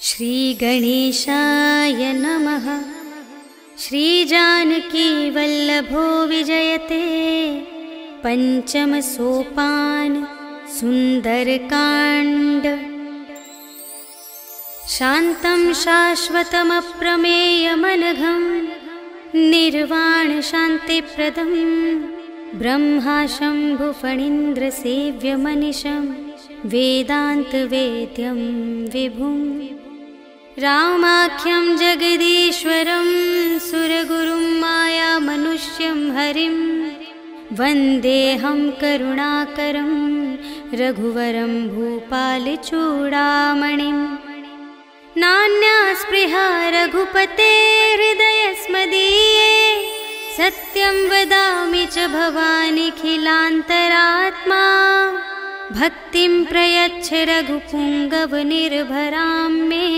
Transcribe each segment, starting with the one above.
श्री गणेशाय नमः। श्री जानकी वल्लभो विजयते। पंचम सोपान सुंदरकांड। शांतं शाश्वतमप्रमेयमनघं निर्वाण शांतिप्रदं ब्रह्मा शंभु फणीन्द्र सेव्यमनिशं वेदान्तवेद्यं विभुं रामाख्यं जगदीश्वरं सुरगुरुं मायामनुष्यं हरिं वन्देऽहं करुणाकरं रघुवरं भूपालचूडामणिं। नान्या स्पृहा रघुपते हृदयस्मदीये सत्यं वदामि च भवानिखिलान्तरात्मा। भक्तिं प्रयच्छ रघुपुङ्गवनिर्भरां मे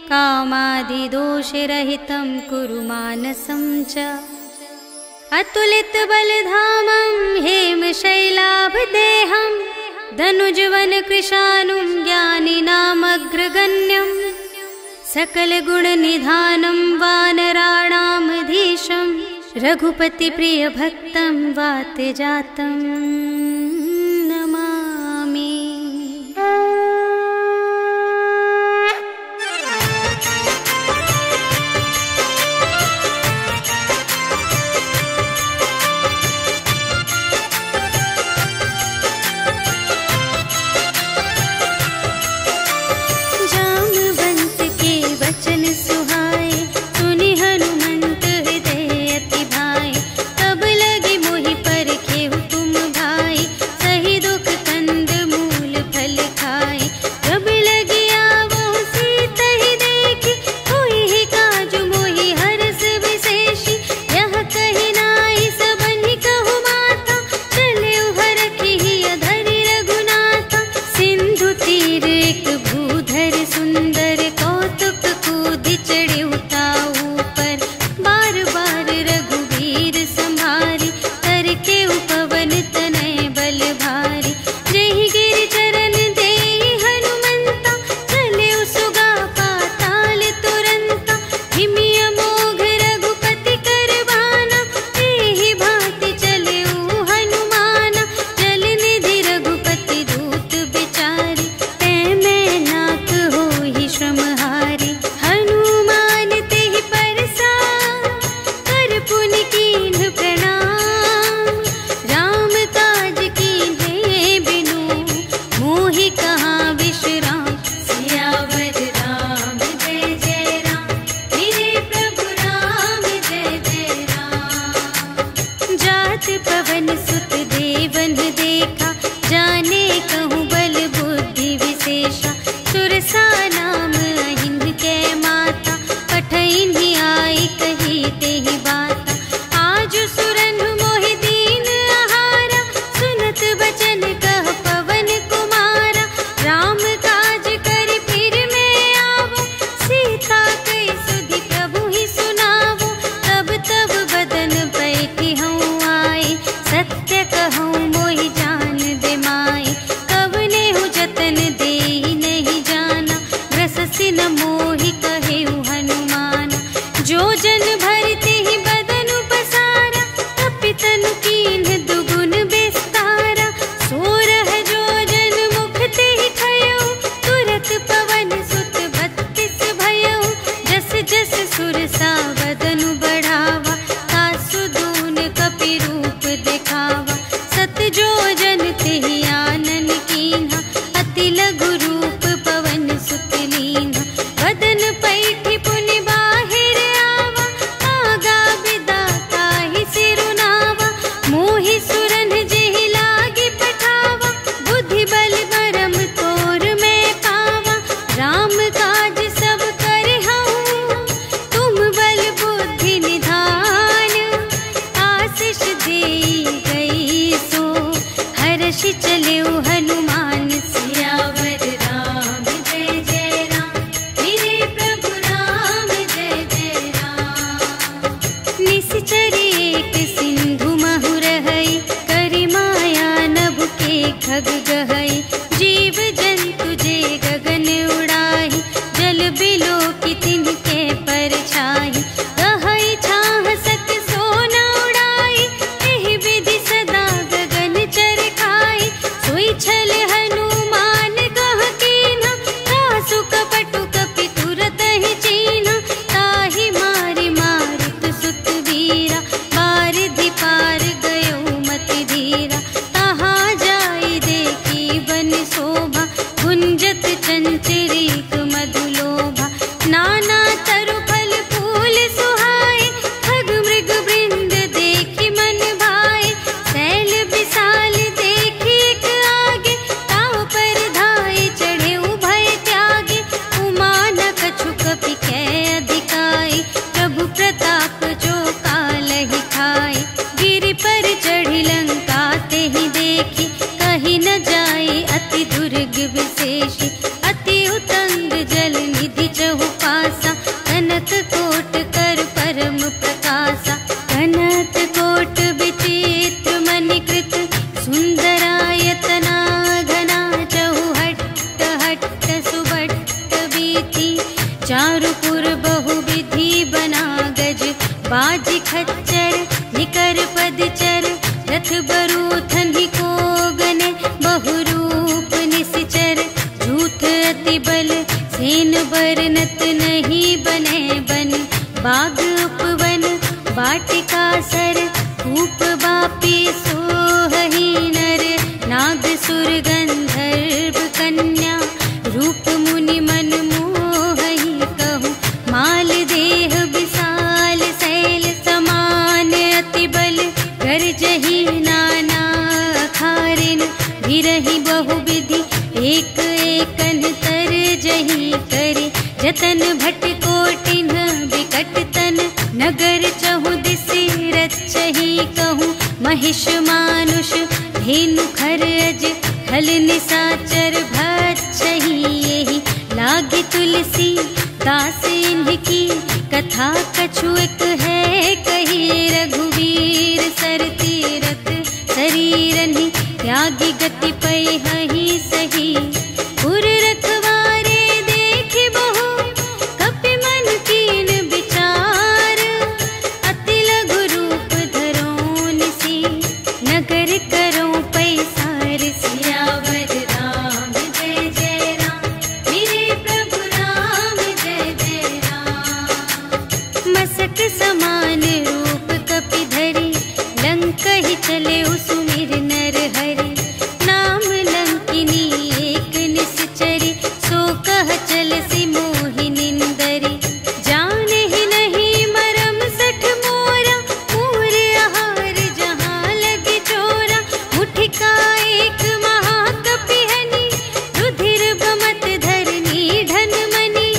कामादिदोषरहितं कुरु मानसं च। अतुलितबलधामं हेमशैलाभदेहं धनुजवनकृशानुं ज्ञानिनामग्रगण्यं सकलगुणनिधानं वानराणामधीशं रघुपतिप्रियभक्तं वातजातं नमामि। जामवंत के वचन सुहाए सुनि हनुमंत हृदय अति भाए। तब लगे मोहि परखेहु तुम भाई सही दुख कंद मूल फल खाए। जब लगी आवो सीता ही देखी होई ही काजु मोहि हरस विशेषी। यह कही नाई सबनि कहु माता चले हरखी अधरि रघुनाथा। सिंधु तीर एक भूधर सुंदर कौतुक कूदि चढ़े उताऊ पर। बार बार रघुवीर संभारी करके उपवन तनय बल भारी। जहि गिरि चरण देहि हनुमंता चले सुगा पाताल तुरंता। हिमि अमोघ रघुपति कर बाना एहि भांति चले हनुमाना। जल निधि रघुपति दूत बिचारी तै मैं नाथ होहि श्रमहारी। हनुमान तेहि परसा कर पुनि कीन्ह प्रणाम। राम काज कीन्हे बिनु मोहि कहाँ विश्राम। सियावर राम जय जय राम मेरे प्रभु राम जय जय राम। जात पवन सुत देवन देखा जाने कहूँ बल बुद्धि विशेषा। सुरसा नाम अहिंद के माता पठइन्हि आई कही तेहि बाता। आज सुरनु मोहि दीन आहारा सुनत बचन कह पवन कुमारा। राम काज करि फिर मैं आवो सीता कई सुधि प्रभु ही सुनावो। तब तब बदन बैठी हूँ आई सत्य कहूँ मोहि जान दे माई। कवने हूँ जतन देहि नहीं जाना चारुपुर बहुविधि बना गज, बाजी खच्चर निकर पदचर, रथ बरूथन ही को गने, बहुरूप निश्चर, झूठ अति बल सेन बरनत नहीं बने बन, बाग उपवन वाटिका सर, कूप बापी सोहही नर, नाग सुर गंधर्व कन्या, रूप मुनि मन मोहही कहूँ, माल देह विशाल शैल समान, अति बल गर्जही नाना अखारिन, भिरही बहुविधि एक एकन तर जही करे, जतन भट कोटिन विकट तन, नगर चहु दिसि रचही कहूँ, महिष मानुष धेनु खर अज, हल निसाचर भक्षही, यही लागे तुलसी दास इनकी, कथा कछु एक है कही, रघुवीर सर तीरथ शरीरन ही, त्यागी गति पै हही सही, पुर रखवारे देख बहु, कपि मन कीन विचार, अति लघु रूप धरो निसी, नगर करो पैसार, सियावर राम जय जय राम, मेरे प्रभु राम जय जय राम, मसक समान रूप कपि धरी, लंक ही चले सुमिर नर हरि, नाम लंकिनी एक निश्चरी, सो कह चल सी मोहि निंदरी, जाने ही नहीं मरम सठ मोरा, पूर आहार जहाँ लगे चोरा, मुठिका एक महाकपि हनि, रुधिर बमत धरनी ढन मनि,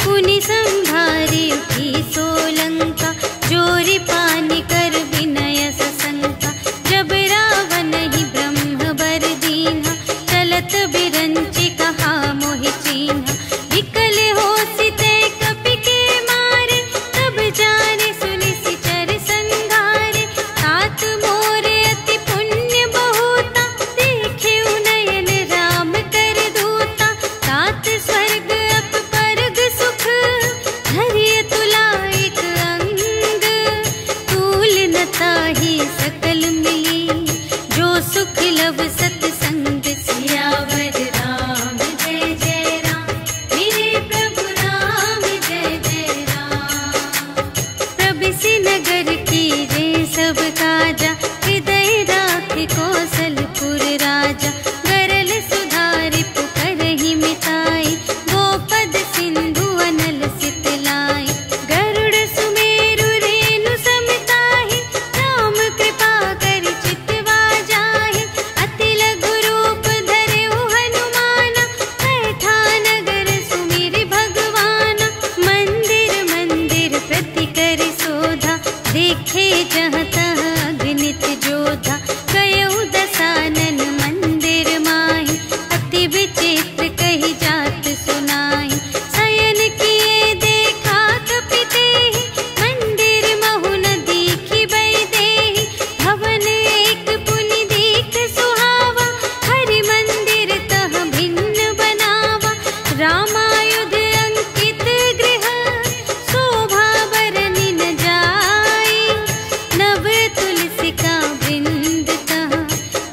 पुनि संभारी उठी सोलंका, जोरी पानी कर विनय सशंका, जब रावण ही ब्रह्म बर दीन्हा, चलत बिरंचि कहा मोहि चीन्हा, विकल होसि ते कपि के मारे, तब जाने सुनिसि चर संघारे, तात मोरे अति पुण्य बहुता, देखे नयन राम कर दूता, तात स्वर्ग अप परग सुख, धरिय तुला एक अंग, तूल न ताहि सकल मिली, जो सुख लव सतसंग, सियावर राम जय जय राम, मेरे प्रभु राम जय जय राम, प्रबिसि नगर की जय सब काजा, हृदय राख कौशलपुर राजा, गरल सुधारि पुकारहि मिताई, गोपद सिंधु अनल सितलाई, गरुड़ सुमेरु रेणु समताहि, राम कृपा करि चितवा जाहि, अति लघु रूप धरेउ हनुमाना, बैठा नगर सुमिरि भगवाना, मंदिर मंदिर प्रति करि शोधा, देखे जहाँ तहाँ अगणित जोधा, गयउ दसानन मंदिर माहि, अति विचित्र कही जात सुनाहि, शयन किए देखा कपि तेहि, मंदिर महु न दीखि वैदेही, भवन एक पुनि दीख सुहावा, हरि मंदिर तह भिन्न बनावा, रामायुध अंकित गृह, शोभा बरनि न जाई, नव तुलसी का वृंद तहाँ,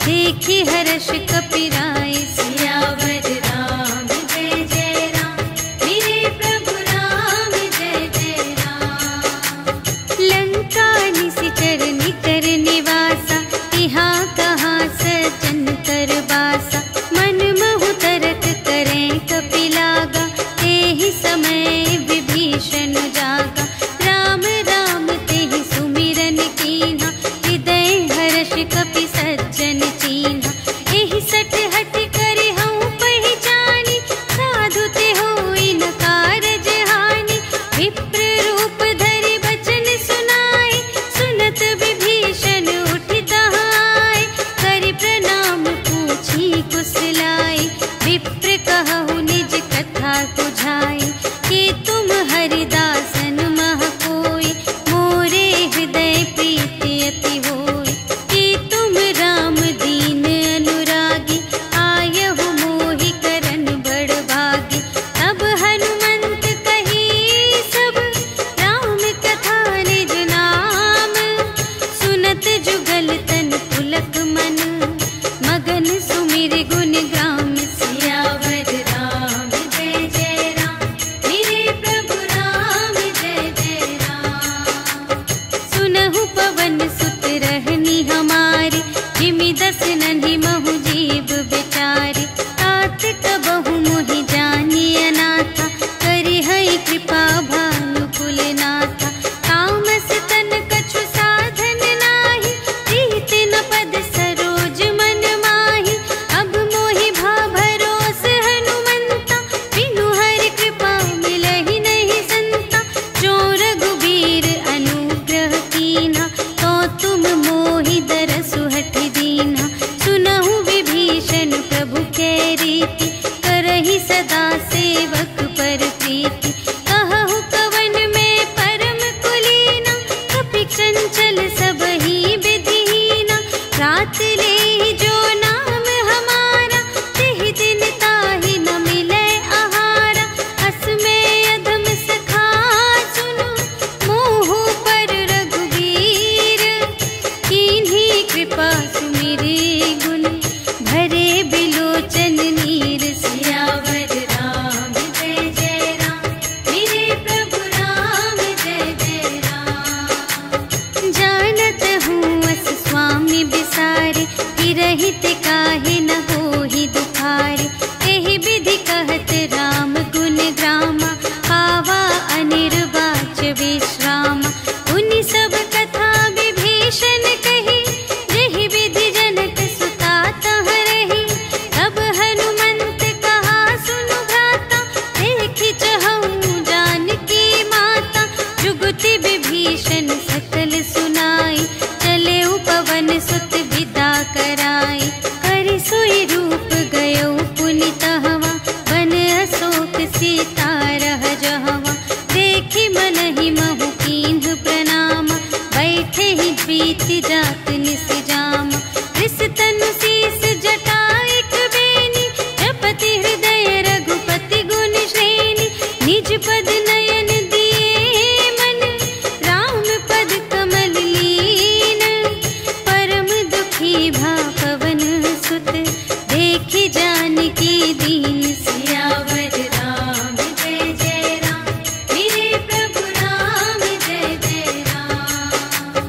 देखि हर्ष कपिराई, सियावर राम जय जय राम, मेरे प्रभु राम जय जय राम, लंका निशिचर निकर निवासा, यहाँ कहाँ सज्जन कर बासा, मन महु तरक करें कपि लागा, तेहि समय विभीषण जागा, राम राम तेहि सुमिरन कीन्हा, हृदय हर्ष कपि सज्जन चीन्हा, एहि सठ हठ करि हऊँ पहिचानी, साधु ते होई न कारज हानि, विप्र रूप धरि बचन सुनाए, सुनत विभीषण उठि तहाँ आए, करि प्रणाम पूछी कुशलाए, विप्र कहु निज कथा बुझाई, कि तुम हरिदासन मह कोई, मोरे हृदय प्रीति अति होई, कि तुम राम दीन अनुरागी, आयहु मोहि करन बड़ भागी, तब हनुमंत कही सीता रह जहवा, देखी मन ही महु कीन्ह प्रणाम, बैठे ही बीती जात निस जाम। रिस तनु शीस जटा एक बेनी, जपति हृदय रघुपति गुण श्रेणी। निज पद नयन दिए मन, राम पद कमल लीन। परम दुखी भा पवन सुत, देखी जानकी दीन। सियावर राम जय जय राम, मेरे प्रभु राम जय जय राम।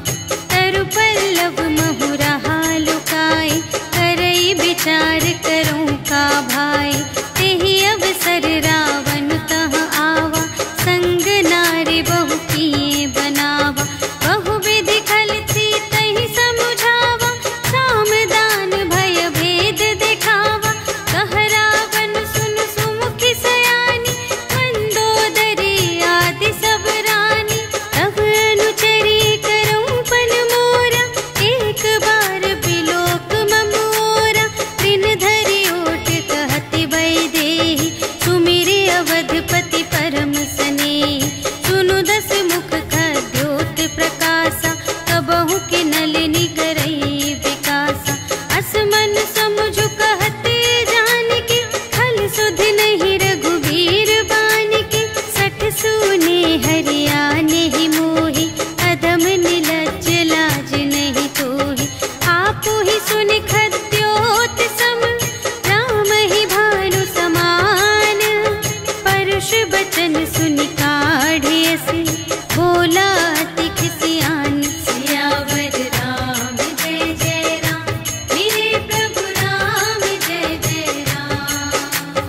तरु पल्लव महु रहा लुकाए, करई विचार करूं का भाई। तेहि अवसर रावण तह आवा, संग नारी बहु किए बनावा। बहु विधि खल सीतहि समुझावा, साम दान भय भेद दिखावा। कह रावण सुन सुमुखी सयानी, मंदोदरी आदि सब रानी। तब अनुचरी करऊं पन मोरा, एक बार बिलोक मम ओरा। दिन धरि ओट कहति वैदेही, सुमिरि अवधपति परम स्नेही। सुनु दस मुख खद्योत प्रकाशा, कबहु के नलिनी करई विकासा। असमन समुझु कहते जानकी, खल सुध नहीं रघुबीर बानिकी। सठ सूने हरियाने ही मोही, अधम निलज्ज लाज नहीं तोही। आपु ही सुनि खद्योत सम, राम ही भानु समान। परुष बचन सुनि काढ़े से, बोला अति खिसियान। सियावर राम जय जय राम, मेरे प्रभु राम जय जय राम।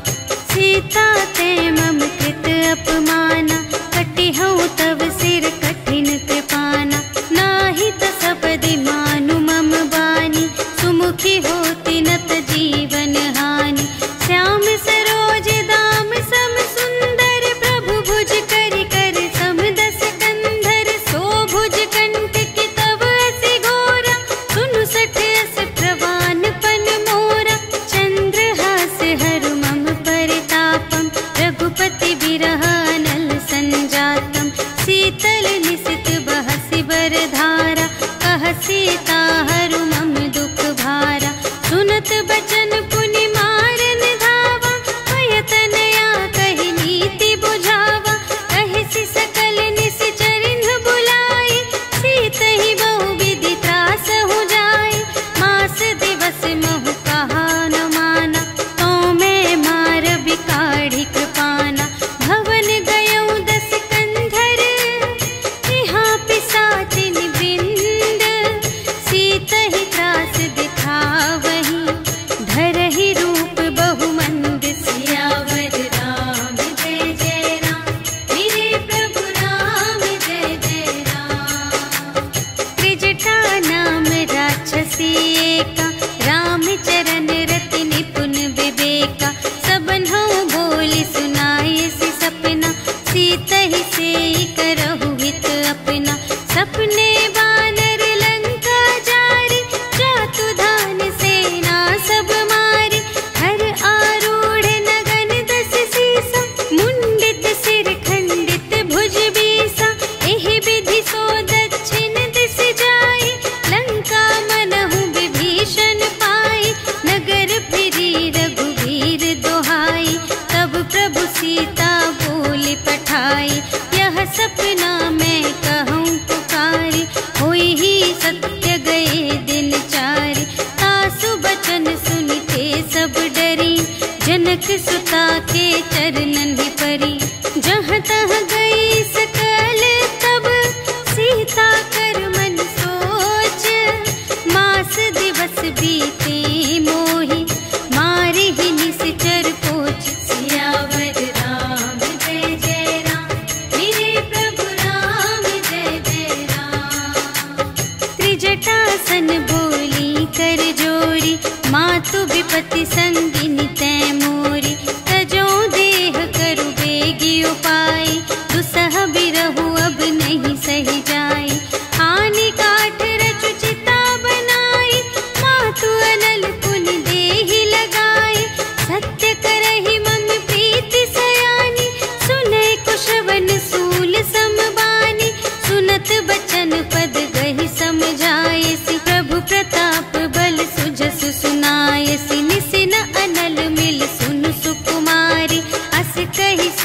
सीता ते मम कृत अपमाना, कटिहउँ तव सिर कठिन कृपाना। नाही त सपदि मानु मम बानी, सुमुखी होती नत जीवन हानि। श्याम सरोज दाम सम सुंदर, प्रभु भुज करि कर सम दस कंधर। सो भुज कंटक तब अति घोरा, सुनु सठ अस प्रवान पन मोरा। चंद्रहास हरु मम परितापम, रघुपति बिरह अनल संजातम। शीतल निसित बहसि बरधारा, कह सीता हरु मम दुख भारा। सुनत बचन पुनि मारन धावा, भय तनया कहि नीति बुझावा। कहिसि सकल निश्चरिन्ह बुलाए, सीतहि बहु विधि त्रासहु जाए। मास दिवस महु कहा न माना, तो मैं मार बिकाढ़ी कृपाना। भवन गयऊँ दस कंधर, यहाँ पिसाचिन वृंद। सीतहि त्रास दिखावहीं, धरहि रूप बहुमंद। सियावर राम जय जय राम, मेरे प्रभु राम जय जय राम। त्रिजटा नाम राक्षसी एका, राम चरण रति निपुण विवेका। सबन्हु बोली सुनाए सि सपना, सीतहि सेई करहु हित अपना। सपने वानर लंका जारी, जातु धान सेना सब मारी। हर आरूढ़ नगन दस सीसा, मुंडित सिर खंडित भुज बीसा। एहि विधि सो दक्षिण दिस जाई, लंका मनहु विभीषण पाई। नगर फिरी रघुवीर दोहाई, तब प्रभु सीता बोली पठाई। यह सपना मैं कहूँ पुकारी, होई ही सत्य गए दिन चारि। तासु बचन सुनिते सब डरी, जनक सुता के चरणन ही परी। जहाँ तहाँ गई सकल तब, सीता कर मन सोच। मास दिवस बीते मोही, मारे ही निश्चर कोच। सियावर राम जय जय राम, मेरे प्रभु राम जय जय राम। त्रिजटासन बोली कर जोरी, मातु विपति संगिनी तै मोरी। तजो देह करु बेगी उपाय, दुसह बिरहु अब नहीं सही जाए। आनी काठ रचु चिता बनाई, मातु अनल पुनि देहि लगाई। सत्य करहि मम प्रीति सयानी,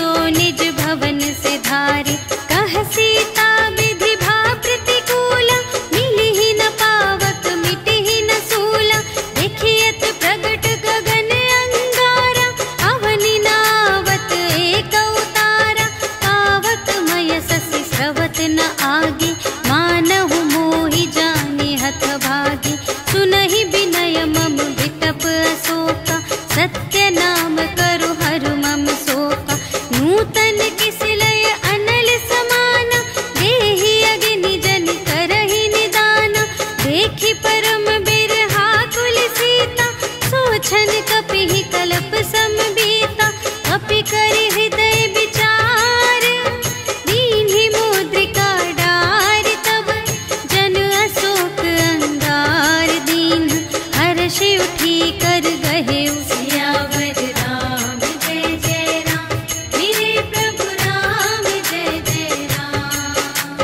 सो निज भवन से धारे। कह सीता विधि भा प्रतिकूला, मिली ही न पावक मिटि ही न सूला। देखियत प्रगट गगन अंगारा, अवनि नावत एक उतारा। पावक मय ससि स्रवत न आगे, मानहु मोहि जानि हथ भागे। सुनहि बिनय मम बिटप अशोका, सत्य नाम करु हरु मम शोका। नूतन किसिलय अनल समाना, देहि अग्नि जन करहि निदाना। देखि परम बिरहा कुल सीता, सोचन कपिहि कलप समबीता। कपि करि हृदय विचार, दीन्हि मुद्रिका डार। तब जन अशोक अंगार दीन, हर्षि उठी कर गहे सियावर राम जय जय राम। मेरे प्रभु राम जय जय राम।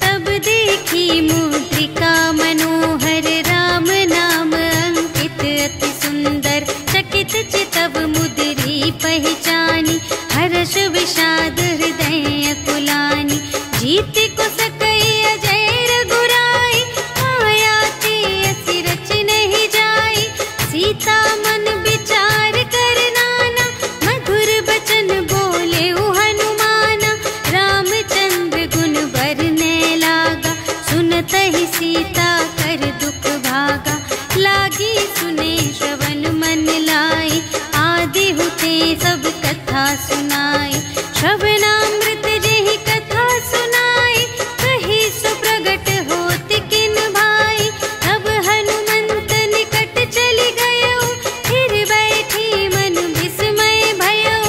तब देखी मुद्रिका मनोहर, राम नाम अंकित अति सुंदर। चकित चितव मुद्री पहचानी, हर्ष विषाद हृदय अकुलानी। जीत को सकई अजय रघुराई, माया ते असि रच नहीं जाई। सीता मन विचार कर नाना, मधुर बचन बोले हनुमाना। रामचंद्र गुण बरने लागा, सुनतहि सीता कर दुख भागा। लागी सुने श्रवण मन लाई, आदि हुते सब कथा सुनाई। श्रवणामृत जेहि कथा सुनाई, कही सो प्रगट होत किन भाई। तब हनुमंत निकट चली गयो, फिर बैठी मन विस्मय भयो।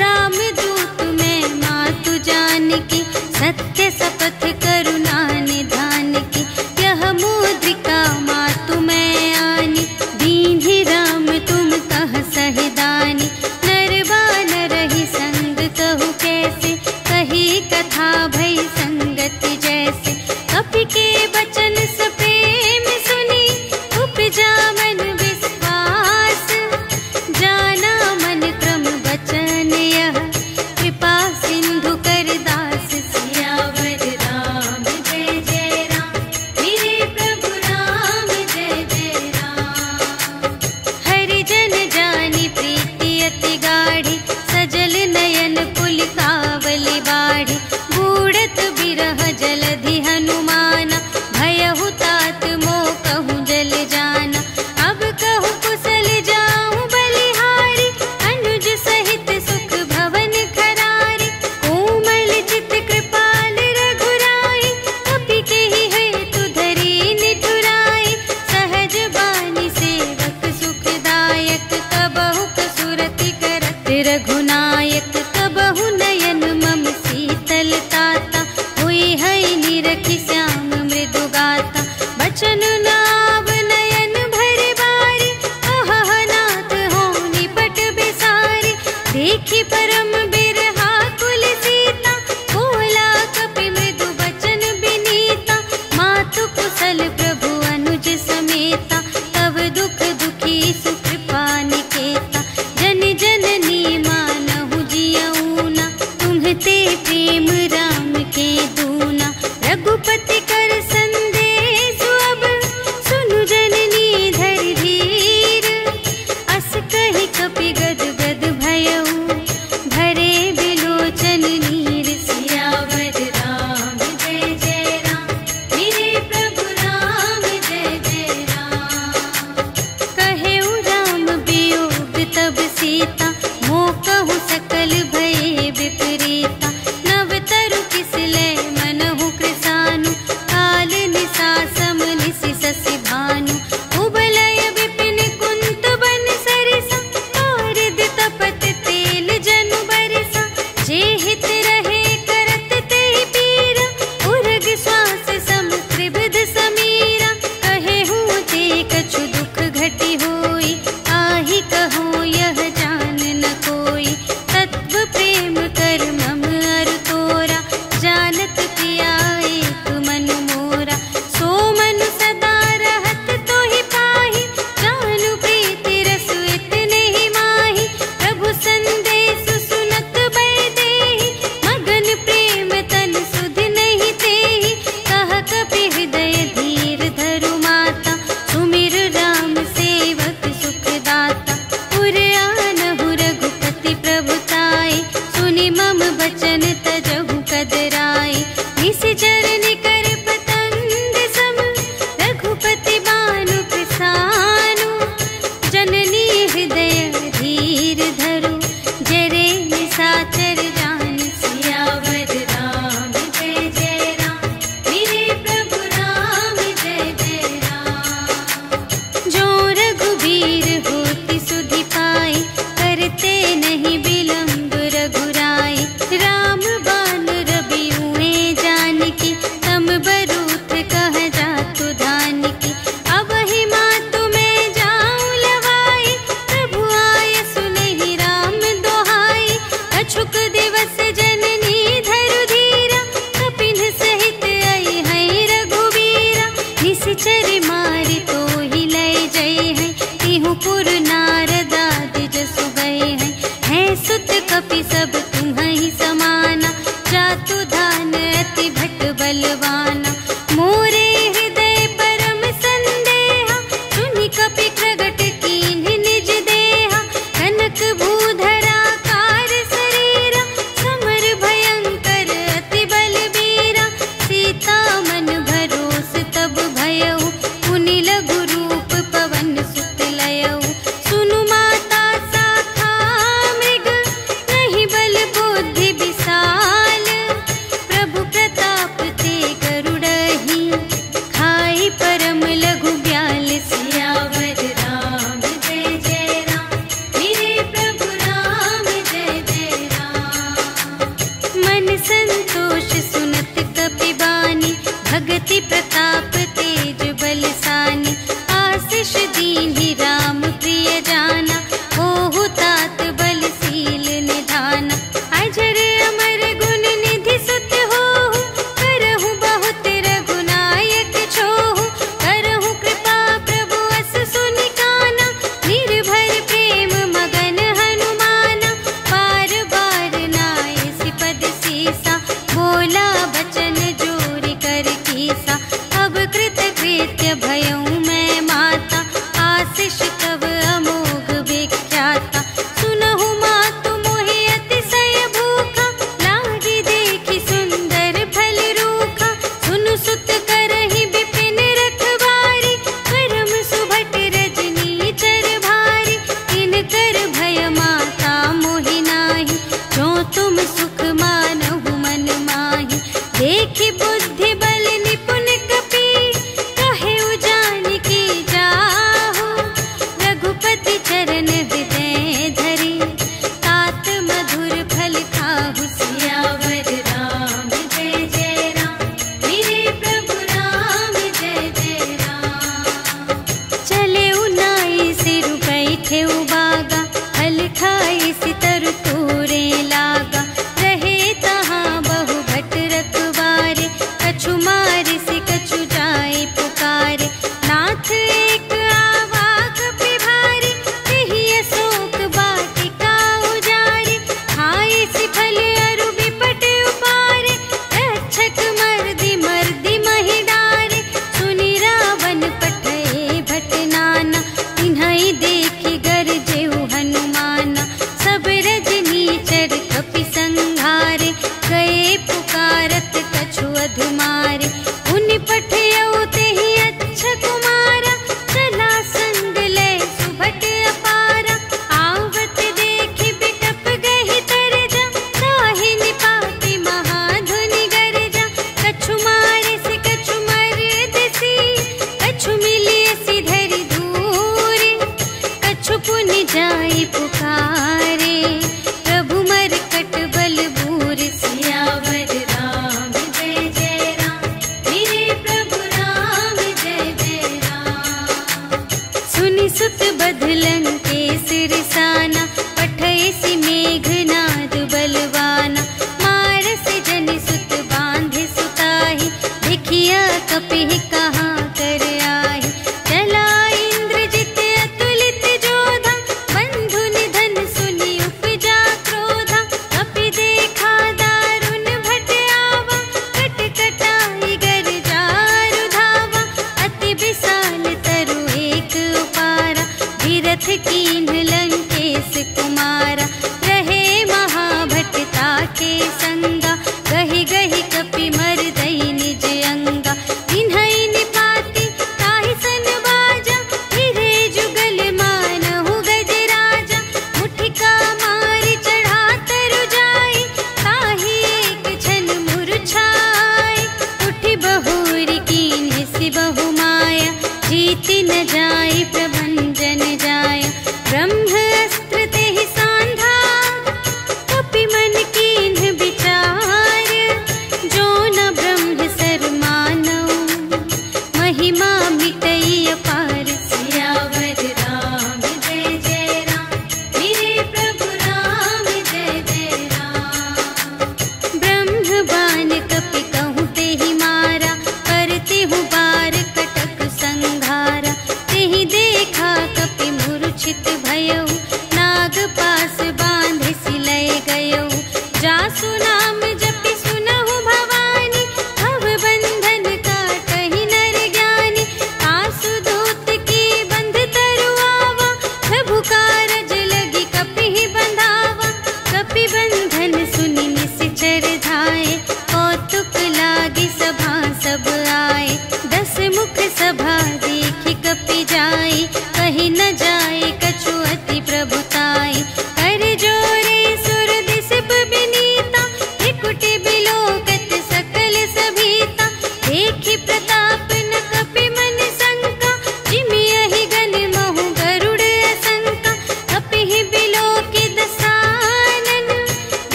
राम दूत मैं मातु जानकी, सत्य शपथ करुणा निधान की। यह मुद्रिका मातु मैं आनी, दीन्हि राम तुम कह सहिदानी। नर बानर ही संग कहु कैसे, कही कथा भई संगति जैसे। कपि के बचन सप्रेम सुनी, उपजा मन विश्वास। जाना मन क्रम बचन यह, कृपा सिंधु कर दास। सियावर राम जय जय राम, मेरे प्रभु राम जय जय राम। हरि जन जानी प्रीति अति गाढ़ी, सजल नयन पुलिकावली बाढ़ी। गूढ़ बचन तजहु कदराए। निश्चर निकर पतंग सम रघुपति बानु पिसानु। जननी हृदय धीर धरु जरे निशाचर जान। सियावर राम जय जय राम मेरे प्रभु राम जय जय राम। जो रघुबीर होति सुधि पाए करते नहीं विलंब रघुराई। राम बान रबियुए जानकी तम बरूथ कह जातु धानकी। अब ही मातु मैं जाऊं लवाई प्रभु आय सुनहि राम दोहाई। अछुक दिवस जननी धरु धीरा कपिन सहित आई है रघुबीरा। निश्चर मारि तो ही लय जय है तिहु पुर नारदादि जसु गए हैं। है सुत कपि सब तुम्हि समाना जातु धान अति भट बलवाना। मोरे हृदय परम संदेहा सुनि कपि प्रगट कीन्ह निज देहा। कनक भूधरा कार शरीरा समर भयंकर अति बलबीरा। सीता मन भरोस तब भयउ पुनि लघु रूप पवन सुत लयउ। सुनु माता शाखा मृग नहीं बल बुद्धि विशाल। प्रभु प्रताप ते गरुड़हि खाई परम लघु ब्याल। सियावर राम जय जय राम मेरे प्रभु राम जय जय राम। मन संतोष सुनत कपि बानी भगति प्रताप तेज बलसानी। आशीष दीन्हि राम प्रिय जाना ओहु तात बलशील निधाना। अजर अमर गुण निधि सुत होहु करहु बहुत रघुनायक छोहु। करहु कृपा प्रभु अस सुनि काना निर्भर प्रेम मगन हनुमाना। बार बार नाय सिपद सीसा बोला बचन जोरि कर कीसा। अब कृत कृत्य भयउ मैं माता आशीष तब अमोघ विख्याता। सुनहु मातु मोहि अतिशय भूखा लागी देखि सुंदर फल रूखा। सुनु सुत करहि विपिन रखवारी परम सुभट रजनी चर भारी। तिनकर भय माता मोहि नाही जो तुम सुख मानहु मन माही। देखि बुद्धि बल निपुण कपि कहे जानकी जाहु। रघुपति चरण हृदय धरि तात मधुर फल खाहु। सियावर राम जय जय राम मेरे प्रभु राम जय जय राम। चले उनाई सिर बैठे उबागा फल खाई सितर तोरे लागा। रहे तहाँ बहु भट रखवारे कछु मारि से कछु जाए पुकारे। नाथ एक आवा कपि भारी तेहि अशोक वाटिका उजारी। खाए सि फल अरु बिपट उपारे रक्षक मर्दि मर्दि महि डारे। सुनि रावण पठए भट नाना तिन्हइ देखि गरजेहु हनुमाना। सब रजनी चर कपि संघारे गए पुकारत कछु अधमारे। उनि पठयउ तेहि अच्छा कुमारा चला संग लय सुभट अपारा। आवत देखि बिटप गहि तरजा ताहि निपाति महाधुनि गरजा। कछु मारे से कछु मरदसी कछु मिलियसि धरि धूरे। कछु पुनि जाई पुकारे प्रभु मरकट बल बूर। सियावर राम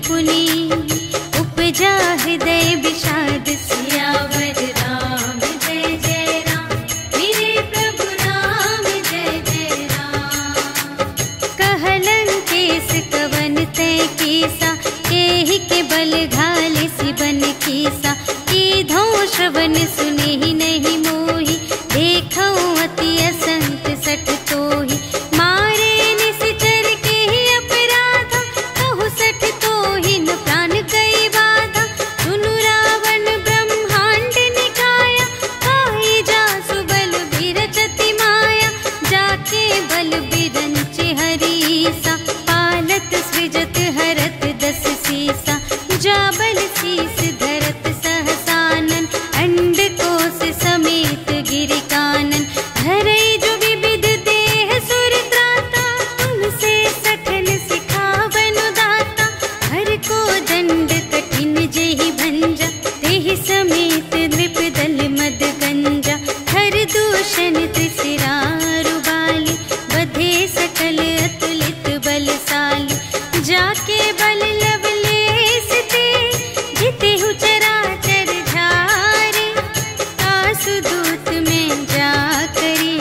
पुनि उपजा हृदय विषाद। सियावर राम जय जय राम, मेरे प्रभु राम जय जय राम। कहलन केस कवन तय केसा, एहि के बल घाल सिबन कीसा। कीधो श्रवण सुने ही नहीं मोहि, देखो अति असंत सठ तोहि। मारे निश्चर के ही अपराधा, कहु सठ तोहि न प्राण कई बाधा। सुनु रावण ब्रह्मांड निकाया, आई जासु बल बिरचति माया। जाके बल बिरंचि हरीसा, पालत सृजत हरत दस सीसा। जा बल शीस धरत सहसानन, अंड कोश समेत गिरि कानन। धरई जो विविध देह सुर त्राता, तुमसे सठन सिखावन दाता। हर को दंड कठिन जेहि भंजा, तेहि समेत नृप दल मद गंजा। हर दूषण त्रिशिरारु बाली, बधे सकल अतुलित बलशाली। जाके बल लवलेश ते, जितेहु चराचर झारे। आसु दूत में जा करे,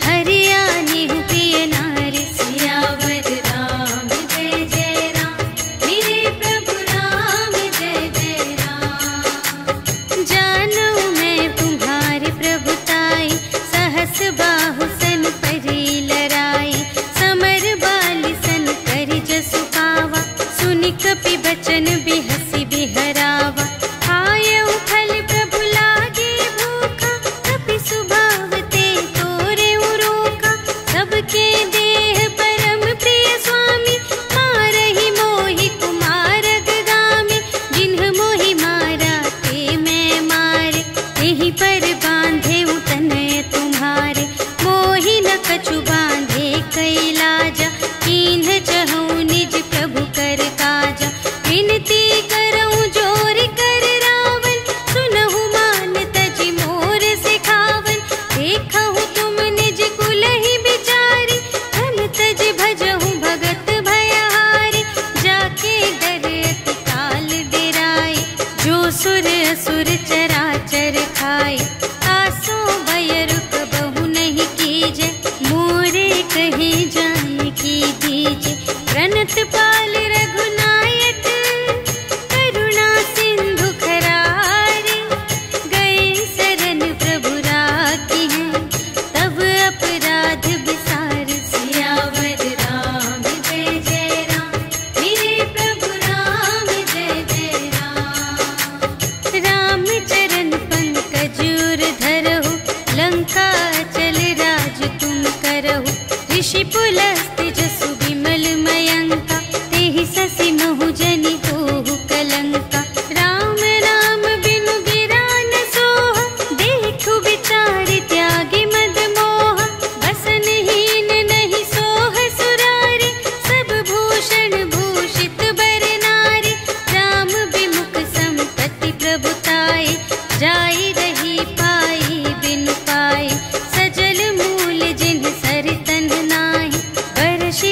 हरियाणि प्रिय नारी। सियावर राम जय जय राम, मेरे प्रभु राम जय जय राम। जानू मैं तुम्हारे प्रभुताई, सहस बाहु सन परी लराई। समर बाली सन करि जसु पावा, सुनि कपि बचन बिहसि बिहरावा। आयउ फल प्रभु लागे भूखा, कपि स्वभाव ते तोरेउ रोका। सबके देह परम प्रिय स्वामी, मारहि मोहि कुमारग गामी। जिन्ह मोहि मारा ते मैं मारे, तेहि पर बांधे तनय तुम्हारे। मोहि न कछु बांधे कई लाजा, कीन्ह चहु निज प्रभु कर काजा। विनती करऊं जोर कर रावण, सुनहु मान तजि मोर सिखावन। देखहु तुम निज कुल ही बिचारी, धन तज भजहु भगत भयहारी। जाके डर अति काल डेराए, जो सुर असुर चराचर खाए। आसो भय रुक बहु नहीं कीजे, मोरे कहे जान की दीजे। प्रणत पाल रघुनायक, करुणा सिंधु खरारे। गए शरण प्रभु राखी हैं, तब अपराध विसार। सियावर राम जय जय राम, मेरे प्रभु राम जय जय राम। राम चरण पंकज उर धरहु, लंका चल राज तुम करहु। ऋषि पुलस्त्य जसु विमल मयंका, तेहि ससि महु जनि होहु कलंका। राम नाम बिनु गिरा न सोहा, देखु विचारि त्यागी मद मोहा। बसनहीन नहीं सोह सुरारी, सब भूषण भूषित बर नारी। राम विमुख संपत्ति प्रभुताई, जाई रही पाई बिनु पाई। सजल मूल जिन्ह सर तन नाही, बरषि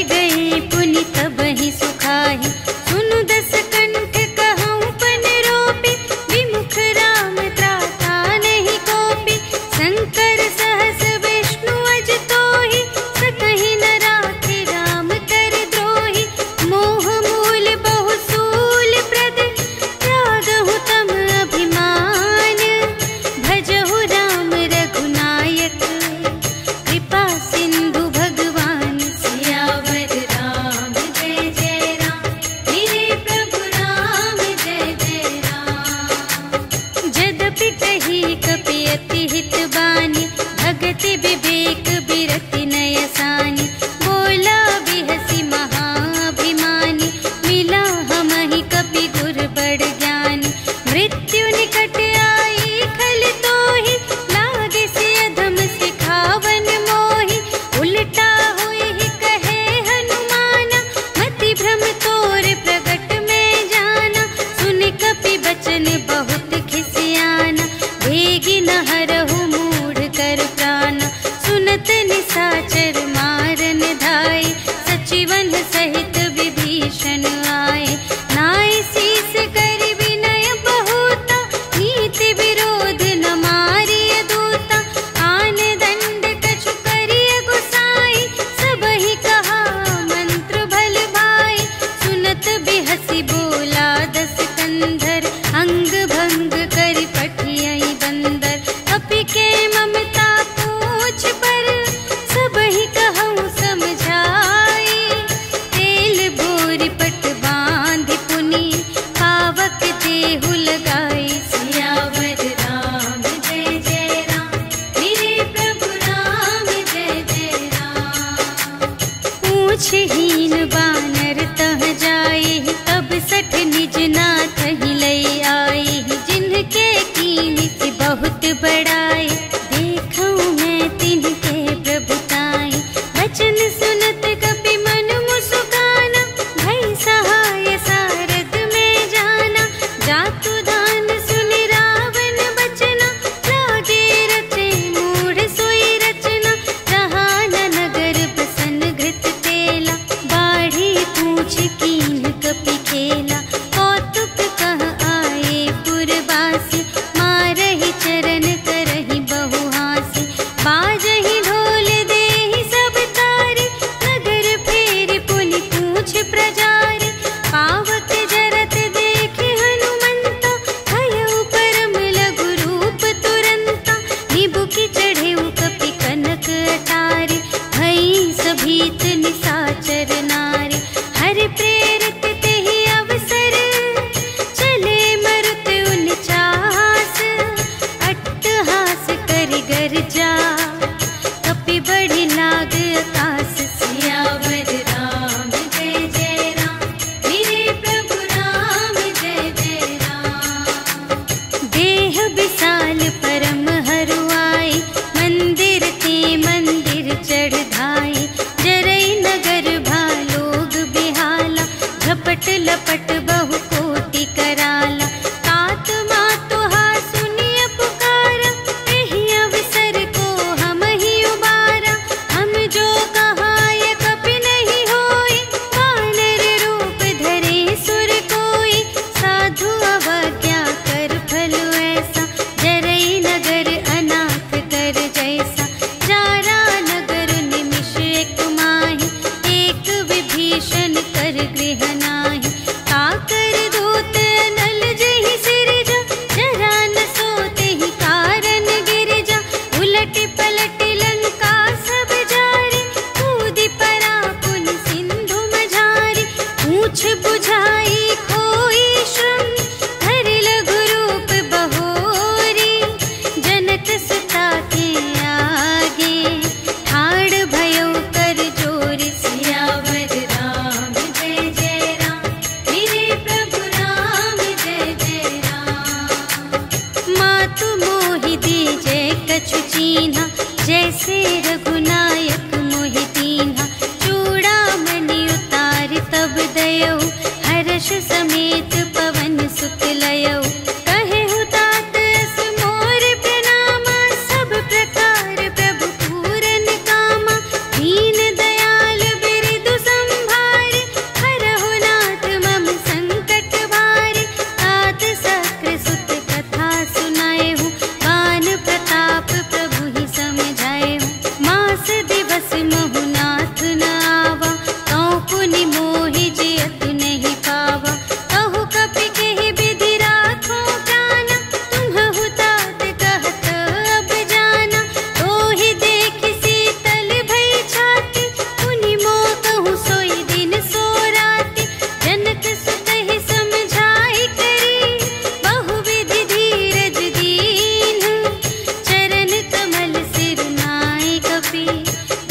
पूछहीन बानर तह जाए, तब सठ निज नाथ ही लई आए। जिनके कीन की बहुत बड़ाई, देखूं मैं तिनके प्रभुताई। वचन सुनत कपि मन मुस्काना, भई सहाय सारद में जाना। जातु दान सुनि रावण बचना, लागे रचे मूढ़ सोई रचना। जहान नगर बसन घृत तेला, बाढ़ी पूछ कीन कपि खेला। कौतुक कह आए पुरवासी, मारहि चरण करहि बहुहासी। बाजहि ढोल देहि सब तारी, नगर फेरि पुनि पूछ प्रजारी। पावक जरत देखि हनुमंता, भयउ परम लघु रूप तुरंता। निबुकि चढ़ेउ कपि कनक अटारी, भई सभीत निसाचर नारी। हरि प्रेरित तेहि अवसर, चले मरुत उनचास। अट्टहास करि गर्जा, कपि बढ़ि लाग आकाश। सियावर राम जय जय राम, मेरे प्रभु राम जय जय राम। देह विशाल परम हरुआई, मंदिर ते मंदिर चढ़ धाई। जरई नगर भालोग बिहाला, झपट लपट बहु कोटि कराला। तात मातु हा सुनिय पुकारा, एहि अवसर को हम ही उबारा। हम जो कहाय कपि नहीं होई, वानर रूप धरे सुर कोई। साधु अवज्ञा कर फल ऐसा, जरई नगर अनाथ कर जैसा। जारा नगर निमिष एक माहि, एक विभीषण कर गृह नाही। काकर दूत नल जहि सिरजा, जरा न सोते ही कारण गिरजा। उलटि पलटि लंका सब जारी, कूदि परा पुनि सिंधु मझारी। पूछ बुझाई खोई श्रम, धरि लघु रूप बहोरी। जनक सुता के आगे, ठाड़ भयउ कर जोरी। सियावर राम जय जय राम, मेरे प्रभु राम जय जय राम। मातु मोहि दीजे कछु चीन्हा, जैसे रघुनायक मोहि दीन्हा। चूड़ामणि उतारि तब दयौ, हर्ष समेत पवन सुत लयौ। कहेहु तात अस मोर प्रणामा, सब प्रकार प्रभु पूरन कामा। दीन दयाल बिरदु संभारे, हरहु नाथ मम संकट भारे। तात सक्र सुत कथा सुनाएहु, बान प्रताप प्रभु ही समझाएहु। मास दिवस महु नाथ न आवा, तौ पुनि मोहि जियत नहीं पावा। कहु कपि केहि विधि राखो प्राणा, तुम्हहु तात कहत अब जाना। तोहि देखि शीतल भई छाती, पुनि मोह कहूँ सोई दिन सो राति। जनक सुतहि समझाई करी, बहुविधि धीरज दीन्ह। चरण कमल सिर नाय कपि,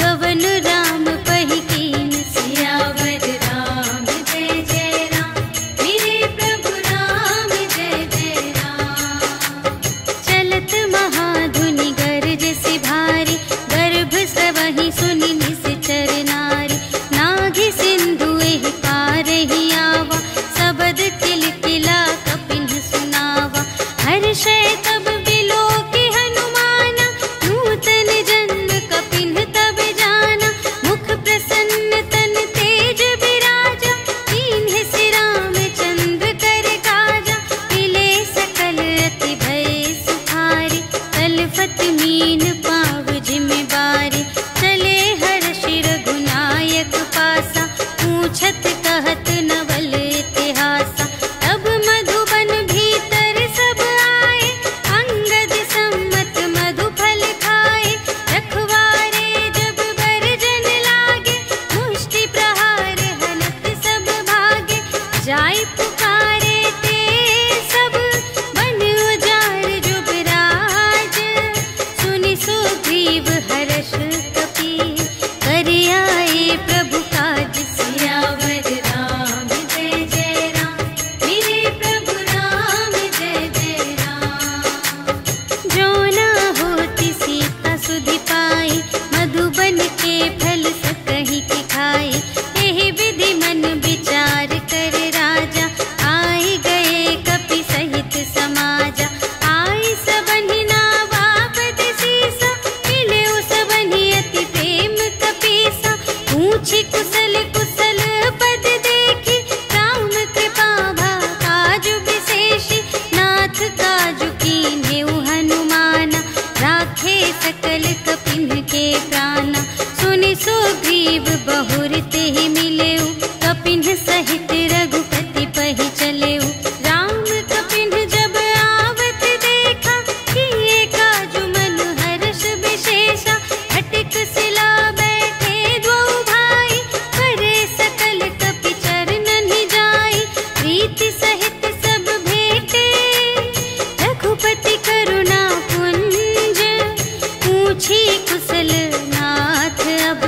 गवन राम पहि कीन। सियावर राम जय जय राम, मेरे प्रभु राम जय जय राम। चलत महाधुनि गरजसि भारी, गर्भ स्रवहि सुनि निश्चर नारी। नाघि सिंधु एहि पारहि आवा, सबद किलकिला कपिन्ह सुनावा। हर्षै तब बिलोकि हनुमाना, नूतन जन्म कपिन्ह तब जाना। मुख प्रसन्न तन तेज बिराजा, कीन्ह सि रामचंद्र कर काजा। मिले सकल अति भय सुखारी, तलफत मीन पाव जिमि बारी। चले हर्षि रघुनायक पासा, पूछत कहत नवल इतिहासा। तब मधुबन भीतर सब आए, अंगद सम्मत मधु फल खाए। रखवारे जब बरजन लागे, मुष्टि प्रहार हनत सब भागे। जाय पुकारे ते सब, बन उजाड़ जुबराज। सुनि सुग्रीव हर्ष कपि, कर आए प्रभु काज। बुझाई। यही विधि मन विचार कर राजा, आई गए कपि सहित समाजा। आई सबनि नावा पद सीसा, मिले सबनि अति प्रेम कपीसा। पूछी कुशल कुशल पद देखी, राम कृपा भा काजु विशेषी। नाथ काजु कीन्हेउ हनुमाना, राखे सकल कपिन के प्राणा। सुनि सुग्रीव बहुर तेहि मिलेउ, कपिन सहित रघुपति पहि चलेउ। राम कपिन जब आवत देखा, किए काजु मन हर्ष विशेषा। हटिक सिला बैठे द्वौ भाई, करे सकल कपि चरणनि जाई। प्रीति सहित सब भेटे, रघुपति करुणा पुंज। पूछी कुशल नाथ अब,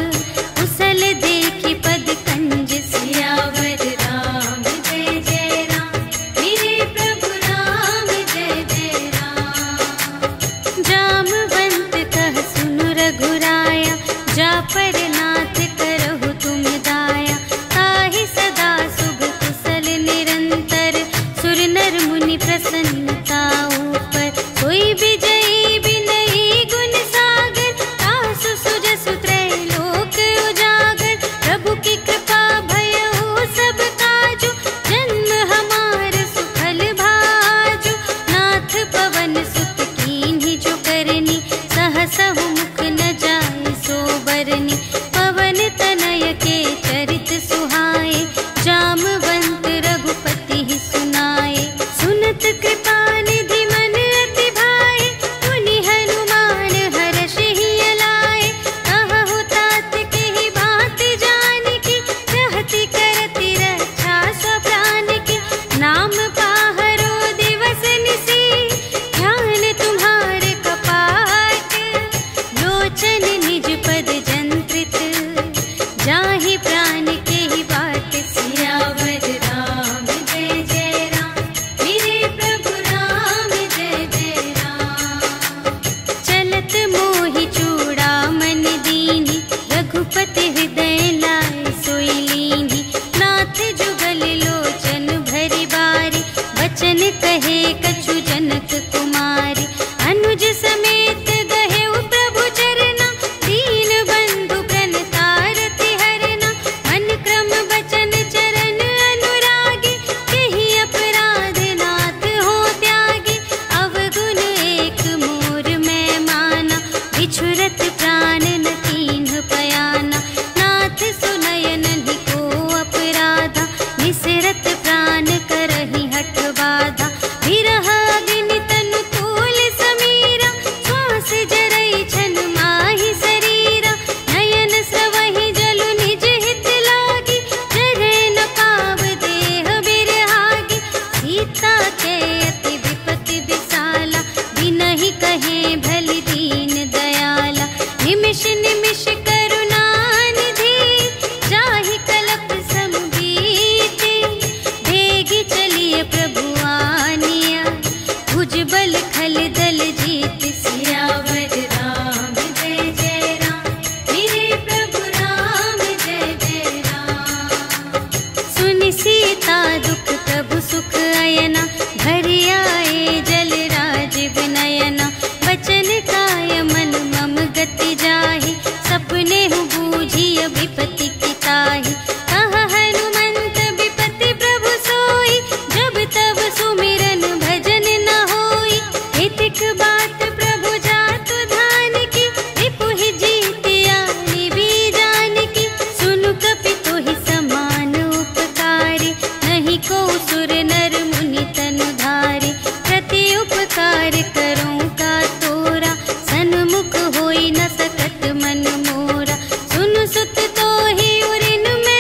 कुशल देखी पद कंज। सियावर राम जय जय राम, मेरे प्रभु राम जय जय राम। जामवंत कह सुनु रघुराया, जा पर नाथ करहु तुम दाया। ताहि सदा शुभ कुशल निरंतर, सुर नर मुनि प्रसन्नता ऊपर। सोई विजयी विनयी गुण सागर, तासु सुजसु त्रैलोक उजागर। प्रभु की कृपा भयउ सब काजु, जन्म हमार सुफल भाजु। नाथ पवन सुत कीन्हि जो करनी, सहसहु मुख न जाय सो बरनी। पवन तनय के चरित सुहाए, जामवंत रघुपति ही सुनाए। सुनत कृपा निधि मन अति भाए, मुनि हनुमान हर्षि अलाए। कहहु तात केहि बात जानकी, रहति करति रक्षा सब प्राण की। नाम पाहरो दिवस निसी, ध्यान तुम्हारे कपाट। लोचन निज पद जंत्रित, जाहि प्राण केहि बाट। सियावर राम जय जय राम, मेरे प्रभु राम जय जय राम। चलत मोहि चूड़ामणि दीन्हि, रघुपति हृदय लाय सोई लीन्हि। नाथ जुगल लोचन भरि बारी, वचन कहे कछु जनक कुमारी। अनुज समेत गहेउ प्रभु चरना, दीन बंधु प्रणतारति हरना। मन क्रम बचन चरण अनुरागी, केहि अपराध नाथ हो त्यागी। अवगुण एक मोर मैं माना, बिछुरत प्राण न कीन्ह पयाना। नाथ सुनय नहि को अपराधा, निसरत प्राण करहि हठ बाधा। विरह अग्नि तनु तूल समीरा, श्वास जरई छन माहि शरीरा। नयन स्रवहि जलु निज हित लागी, जरै न पाव देह बिरहागी। सीता के अति विपति विसाला, बिनहि कहे भलि दीन दयाला। निमिष निमिष करुणा निधि, जाहि कलप सम बीति। भेगी चलिए प्रभु आनिया, भुजबल खल दल जीत। सियावर राम जय जय राम, मेरे प्रभु राम जय जय राम। सुनि सीता दुख प्रभु सुख अयना, भरि आए जल राज विनयना। वचन काय मन मम गति जाहि, सपने हु बूझिय विपति की ताहि। कह हनुमंत विपति प्रभु सोई, जब तब सुमिरन भजन न होई। हितिक बात प्रभु जातु धान की, रिपुहि जीतिया निभि जानकी। सुनु कपि तोहि समान उपकारी, नहीं को सुर नर मुनि तनु धारी। प्रति उपकार करूं का तोरा, सन्मुख होई न सकत मन मोरा। सुनु सुत तोहि उरिन में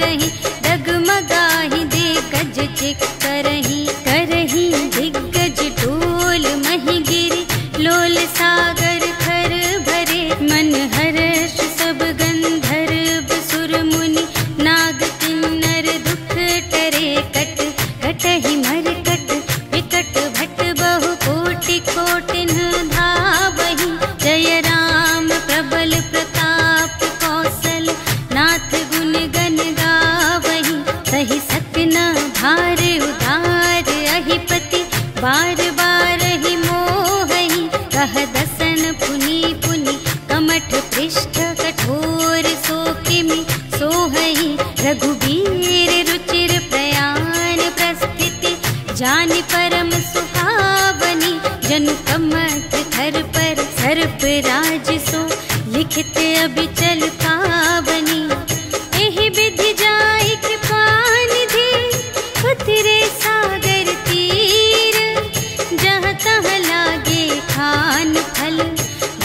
करही, डगमगाही दिग्गज चिक करही, करही दिग्गज डोल मही गिरी, लोल सागर खर भरे, मन हर्ष सब गंधर्व सुर मुनि, नाग किन्नर दुख टरे, कट कटहि मरकट विकट भट बहु कोटि कोटिन धावहि, जय राम प्रबल प्रताप कौशल नाथ गुण गण गावहि, सहि सकना भार उदार अहिपति, बार बार ही मोहहि, कह दसन पुनि पुनि, कमठ पृष्ठ कठोर सो किमि सोहहि, रघुबीर रुचिर प्रयाण प्रस्थिति, जानि परम सुहावनी, जनु कमठ धर पर सर्प राज सो, लिखित अबिचल पावनी, एहि विधि जाई कृपा निधि, उतरे सागर तीर, जहाँ तहाँ लागे खान फल,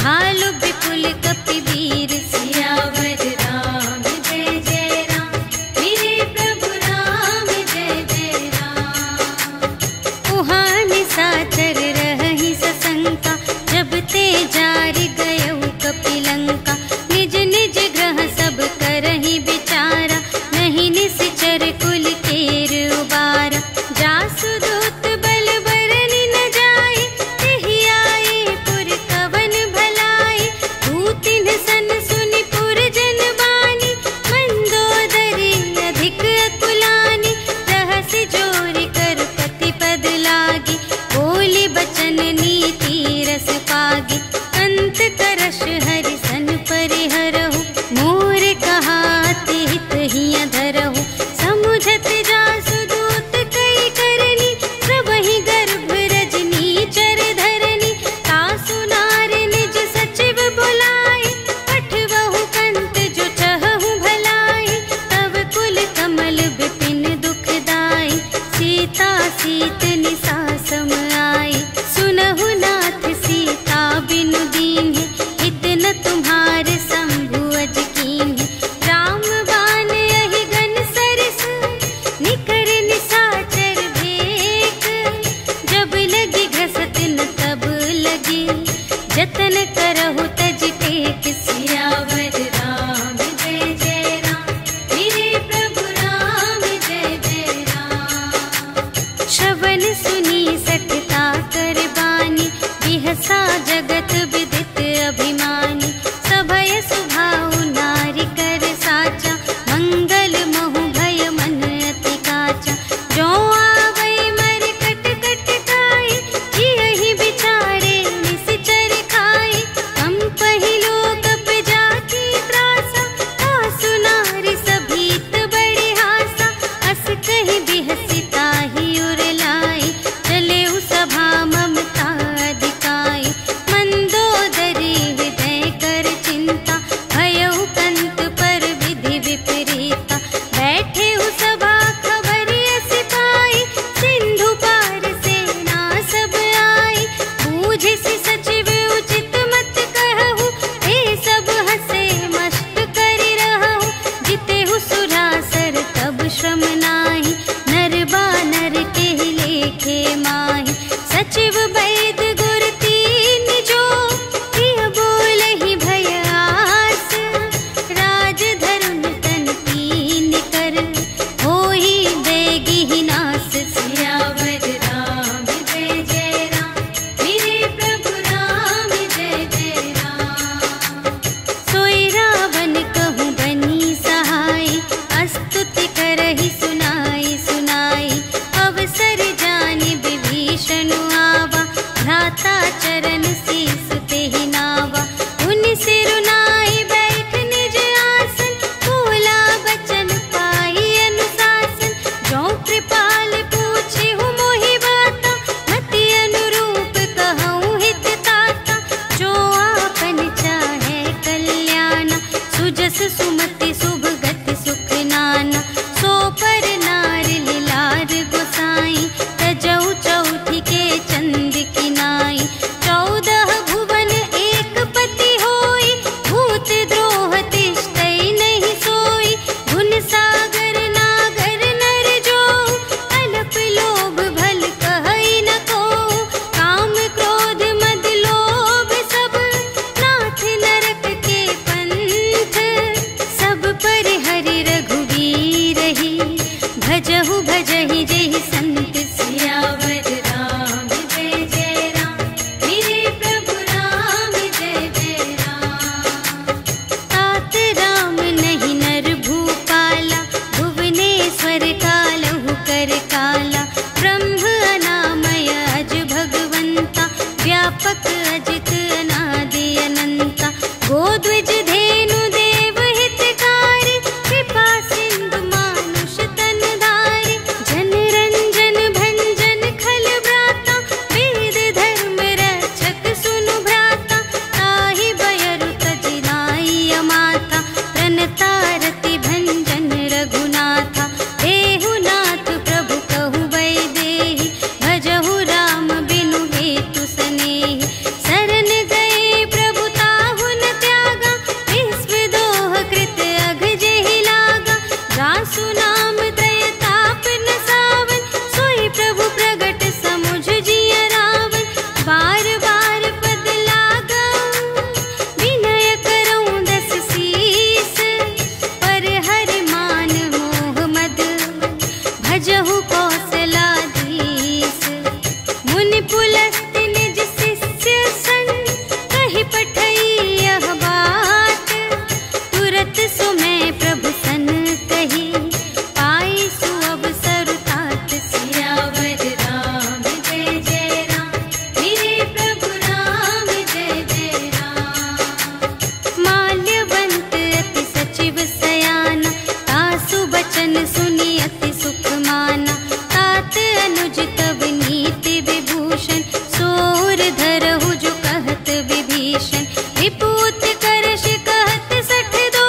भालु विपुल कपिवीर, सियावर राम जय जय राम, मेरे प्रभु राम जय जय राम। उहाँ निशाचर रहहि सशंका, जब ते जारि गयउ कपिलंका, निज निज ग्रह सब करहि विचारा, नहीं निश्चर कुल केर उबारा, जासु दूत बल बरनि न जाए, तेहि आए पुर कवन भलाए, दूतिन सन सुनि पुर जन बानी, मंदोदरी अधिक अकुलानी, रहसि जोरि कर पति पद लागी, बोली बचन नीति रस पागी, अंत करश हरि सन परिहरहु, मोर कहाति हित हिय धरहु, समुझत जासु दूत कई करनी, सबहि गर्भ रजनी चर धरनी, तासु नार निज सचिव बुलाए, पठवहु कंत जो चहहु भलाए, तब कुल कमल विपिन दुखदाई, सीता सीत निसा सम आई, सुनहु नाथ सीता बिनु दीन्हि, हित न तुम्हारे शंभु अज कीन्हि, राम बाण अहि गन सरस, भजहु भजहि जेहि संत सियावर राम जय जय राम। मेरे प्रभु राम जय जय राम। तात राम नहीं नर भूपाला, भुवनेश्वर कालहु कर काला। ब्रह्म अनामय अज भगवंता, व्यापक अजित अनादि अनंता। गोद्विज धेनु देव हितकारी, कृपा सिंधु मानुष तन धारी। जन रंजन भंजन खल व्राता, वेद धर्म रक्षक सुनु भ्राता। ताहि बयरु तजि नाई माता, प्रणतारति भंजन रघुनाथा। देहु नाथ प्रभु कहु वैदेही, भजहु राम बिनु हेतु सनेही। शरण गए प्रभु ताहु न त्यागा, विश्व दोह कृत अघ जेहि लागा। जासु नाम त्रय ताप न सावन, सोई प्रभु प्रगट समुझ जिय रावण। बार बार पद लागऊं, विनय करऊं दस सीस। पर हरि मान मोह मद, भजहु कौशलाधीश। मुनि पुलस्त निज शिष्य संग, कहि पठई यह बात। तुरत सुमय प्रभु सन कही, पाई सुअवसर तात। सियावर राम जय जय राम। मेरे प्रभु राम जय जय राम। माल्यवंत अति सचिव सयाना, तासु बचन सुनि अति सुख माना। तात अनुज तब नीति विभूषण, सोर धरहु जो कहत विभीषण। विपूत करश कहत सठ दो,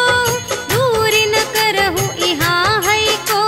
दूर न करहु इहाँ है को।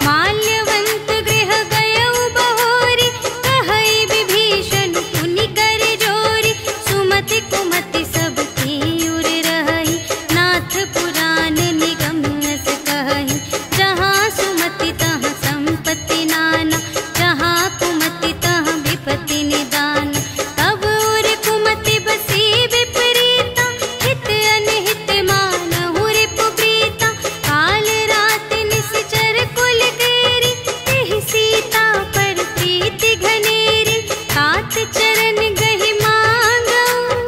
माल्यवंत गृह गयउ बहोरी, कहई विभीषण पुनि कर जोरी। सुमति कुमति सब की उर रहई, नाथ पुराण निगम अस कहई। जहाँ सुमति तहाँ संपत्ति नाना, जहाँ कुमति तहाँ विपत्ति निदान। तब उर कुमति बसी विपरीता, हित अनहित मानहु रिपु प्रीता। काल रात निश्चर कुल केरी, तेहि सीता पर प्रीति घनेरी। तात चरण गहि मांगऊं,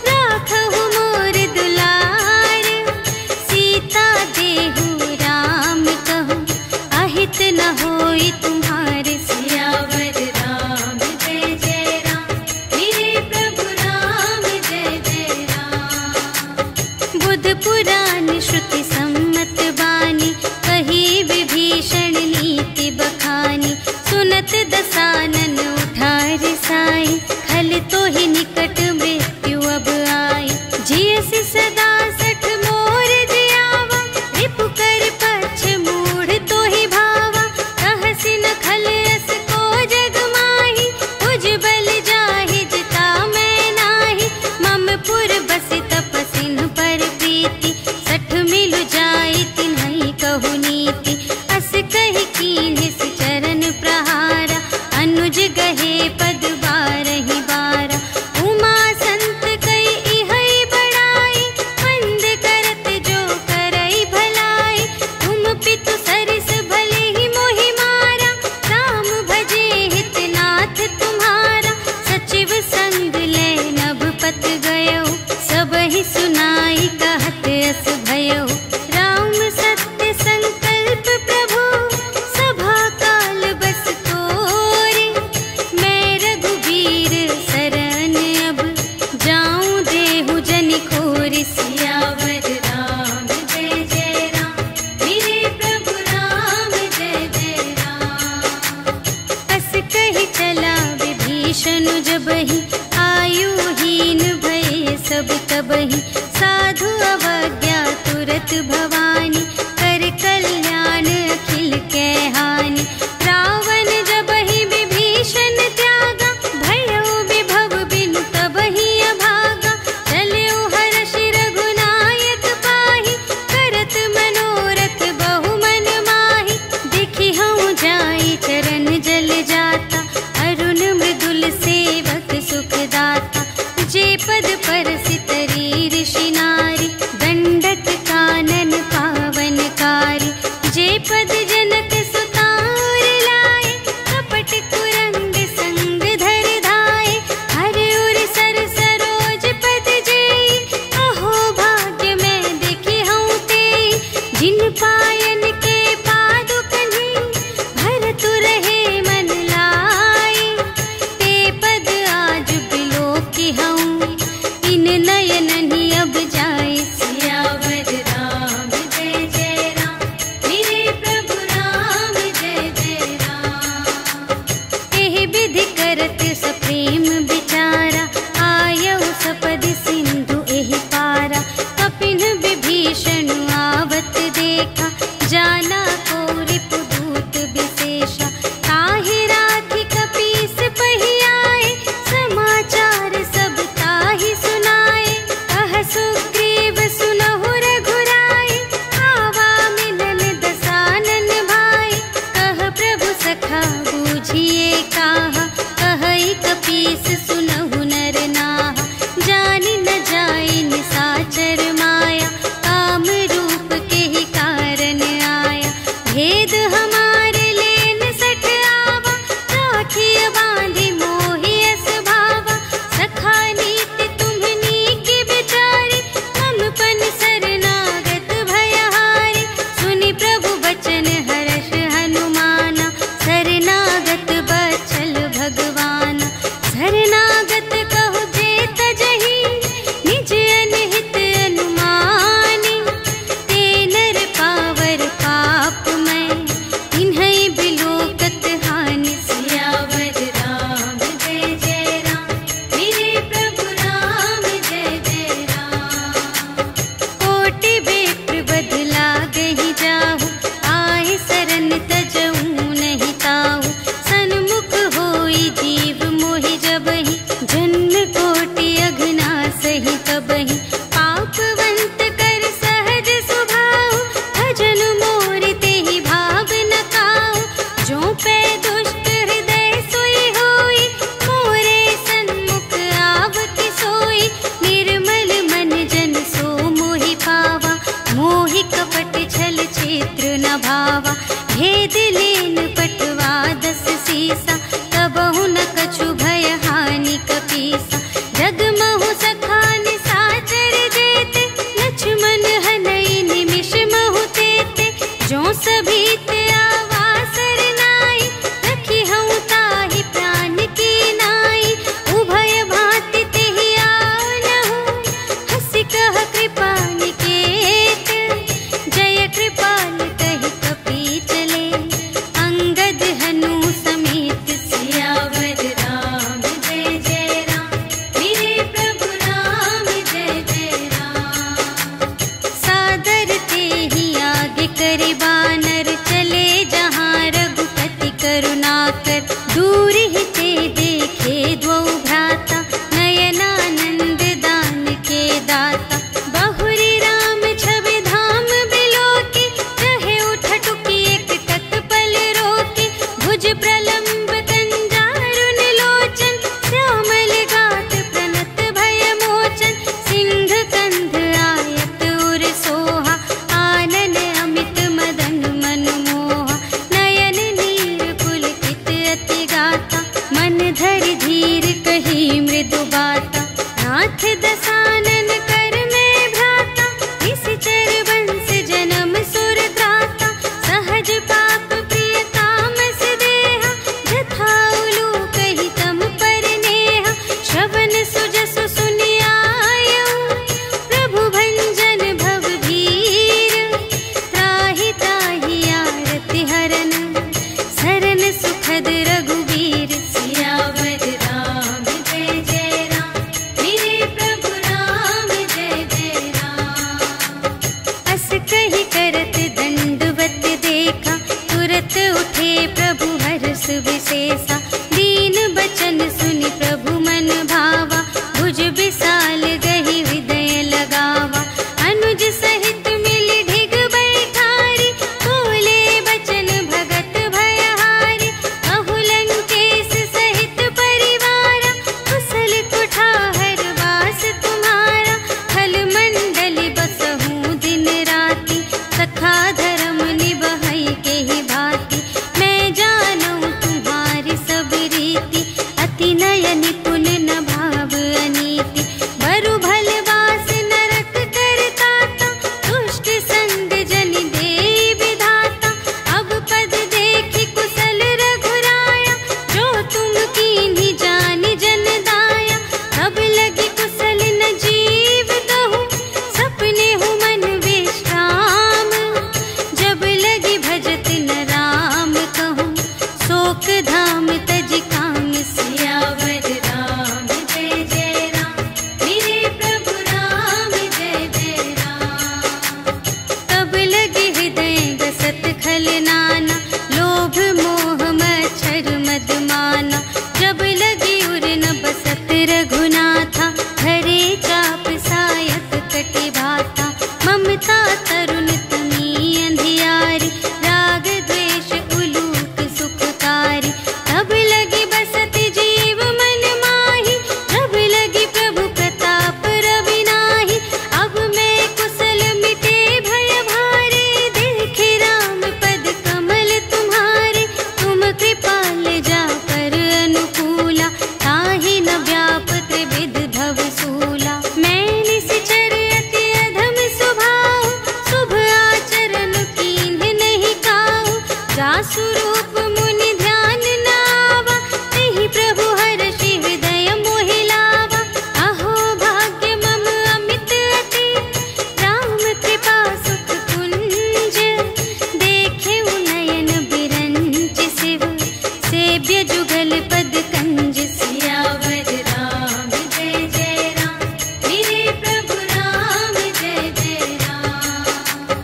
राखहु मोर दुलार। सीता देहु राम कहूँ, अहित न होई तुम्हारे। सियावर राम जय जय राम। मेरे प्रभु राम जय जय राम। बुध पुराण श्रुति सम्मत बानी, कही विभीषण नीति बखानी। सुनत दसानन उठा रिसाई, खल तो ही निकट मृत्यु अब आई। जियसि सदा सठ मोर जियावा, रिपु कर पक्ष मूढ़ तो ही भावा। कहसि न खल अस को जग माही, तुझ बल जाहि जिता मैं नाही। मम पुर बसि तपसिन पर प्रीति, सठ मिलु जाई तिन्हई कहु नीति। अस कहि कीन्हिस चरण प्रहारा, अनुज गहे पद बारहि बारा। उमा संत कई इहै बड़ाई, मंद करत जो करई भलाई। तुम पितु सरिस भले ही मोहि मारा, राम भजे हित नाथ तुम्हारा। सचिव संग ले नभ पत गयो, सबहि सुनाई कहत अस भयो। राम सत्य संकल्प प्रभु, सभा काल बस तोरे। मैं रघुबीर शरण अब, जाऊं देहु जनि खोरि। सियावर राम जय जय राम। मेरे प्रभु राम जय जय राम। अस कहि चला विभीषण जबहि, आयुहीन भये सब तबहि। साधु अवज्ञा तुरत भवानी, कर कल्याण अखिल के हानि। रावण जबहि विभीषण त्यागा, भयउ विभव बिनु तबहि अभागा। चलऊ हर्षि रघुनायक पाहि, करत मनोरथ बहु मन माहि। देखि हऊँ जाई चरण जल जाता, अरुण मृदुल सेवक सुखदाता। जे पद परसि तरी ऋषि नारी, दंडक कानन कथा बूझिए काहा, कहई कपीस सुनहु नर नाहा। जानि न जाई निसाचर माया, काम रूप के ही कारण आया। भेद हमारे लेन सठ आवा, राखिय बांधि मोहि अस भावा। सखा नीति तुम्हनी की बिचारी, ममपन शरणागत भयहारी। सुनि प्रभु बचन हर्ष हनुमाना, शरणागत बचल भगवान। शरणागत कहु जे तजहि, निज अनहित अनुमानी। ते नर पावर पाप मैं, तिन्है बिलोकत हानि। सियावर राम जय जय राम, मेरे प्रभु राम जय जय राम। कोटि बेप्र बदला गहि जाहु, आए सरन तजऊ नहीं ताहु। सन्मुख होई जीव मोहि जबहि, जन्म कोटि अघना सही तबहि। पापवंत कर सहज सुभाहु, भजन मोर तेहि भाव न काहु। जो पै दुष्ट हृदय सोई होई, मोरे सन्मुख आवति सोई। निर्मल मन जन सो मोहि पावा, मोहि कपट छल क्षेत्र न भावा। भेद लेन पटवा दस सीसा, तबहु न कछु भय हानि कपीसा। जगमहु सखा निसाचर जेते, लक्ष्मण हनई निमिष महु तेते। जो सभीत आवा सरनाई, रखी हऊँ ताहि प्राण की नाई। उभय भांति तेहि आनहु, हँसि कह कृपा निकेत। जय कृपाल कहि कपी चले, अंगद हनु समेत। सियावर राम जासु रूप मुनि ध्यान न आवा, तेहि प्रभु हर्षि हृदय मोहि लावा। अहो भाग्य मम अमित अति, राम कृपा सुख कुंज। देखे नयन बिरंच शिव, सेव्य जुगल पद कंज। सियावर राम जय जय राम, मेरे प्रभु राम जय जय राम।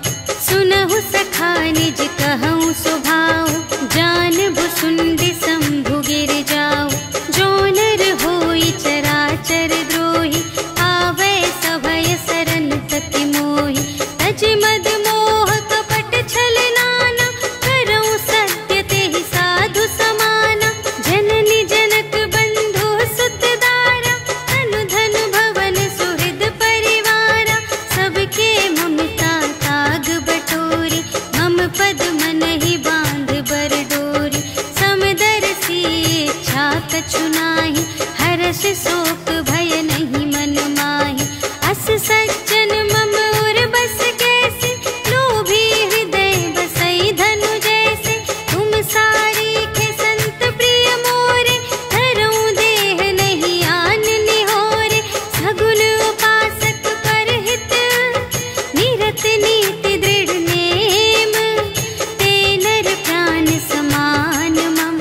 सुनहु सखा निज कहऊँ सुभाऊ, जानबु सुंदि शंभु गिर जाऊ। जो नर होई चराचर द्रोही, आवे सभय सरन तति मोहि। तज मद मोह कपट छल नाना, करऊँ सत्य तेहि साधु समाना। जननी जनक बंधु सुत दारा, तनु धन भवन सुहृद परिवारा। सबके ममता ताग बटोरी, मम पद मन ही बांध बर डोरी। समदर्शी इच्छा कछु नाहि, हर्ष शोक भय नहीं मन माहि। अस सज्जन मम उर बस कैसे, लोभी हृदय बसई धनु जैसे। तुम सारीखे संत प्रिय मोरे, धरऊँ देह नहीं आन निहोरे। सगुन उपासक परहित, निरत नीति दृढ़ नेम। ते नर प्राण समान मम,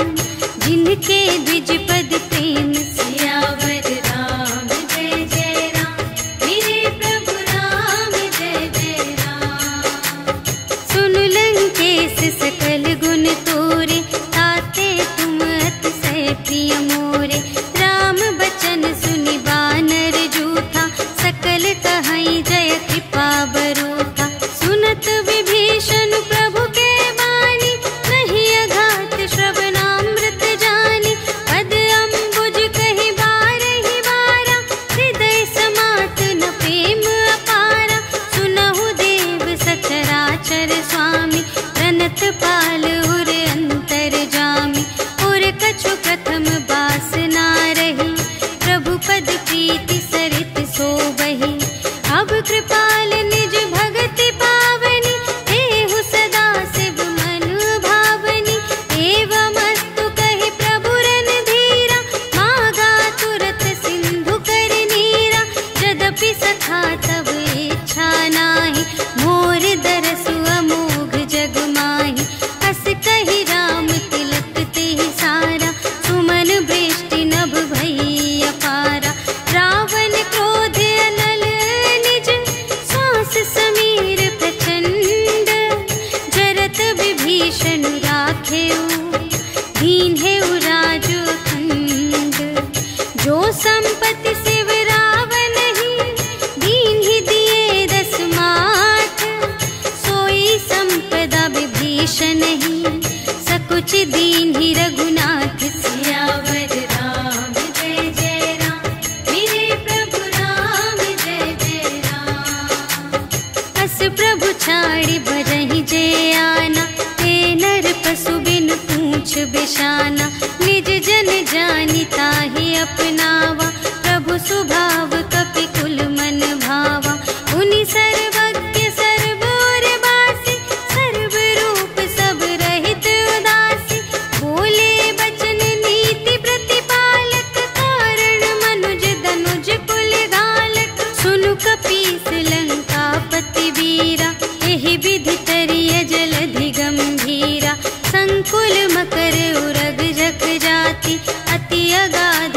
जिनके द्विज पद प्रेम। सियावर राम जय जय राम, मेरे प्रभु राम जय जय राम। सुन लंकेश सकल गुण तोरे, ताते तुम अतिशय प्रिय मोरे। राम बचन सुनि बानर जूठा, सकल कहई जय कृपा बरूठा। सुनत विभीषण प्रभु के बानी, नहीं अघात श्रवणामृत जानी। पद अम्बुज कहि बारहि बारा, हृदय समात न प्रेम अपारा। सुनहु देव सचराचर स्वामी, प्रणत पाल उर अंतर जामी। उर कछु प्रथम बासना रही, प्रभु पद प्रीति सरित सोबहि। अब कृपाल निज भगति पावनी, देहु सदा शिव मन भावनी। एवमस्तु कहि प्रभु रणधीरा, मागा तुरत सिंधु कर नीरा। यद्यपि सखा तब इच्छा नाही, मोर दरसु अमोघ जग माहि। अस कहि राम तिलक तेहि सारा, सुमन वृष्टि नभ भई अपारा। रावण क्रोध अनल निज, श्वास समीर प्रचंड। जरत विभीषण राखेउ, दीन्हेउ राजु अखंड। जो संपत्ति शिव रावण ही, दीन्हि दिए दस माठ। सोई संपदा विभीषण ही, सकुच दीन्हि रघुनाथ। सियावर राम जय जय राम, मेरे प्रभु राम जय जय राम। अस प्रभु छाड़ि भजहि जे आना, ते नर पशु बिनु पूछ बिशाना। निज जन जानि ताहि अपनावा, प्रभु स्वभाव कपि कुल मन भावा। उनि सर्वज्ञ सर्व और बासी, सर्व रूप सब रहित उदासी। बोले बचन नीति प्रतिपालक, कारण मनुज धनुज कुल घालक। सुनु कपीस लंकापति वीरा, एहि विधि तरिय जलधि गंभीरा। संकुल मकर उरग जख जाति, अति अगाध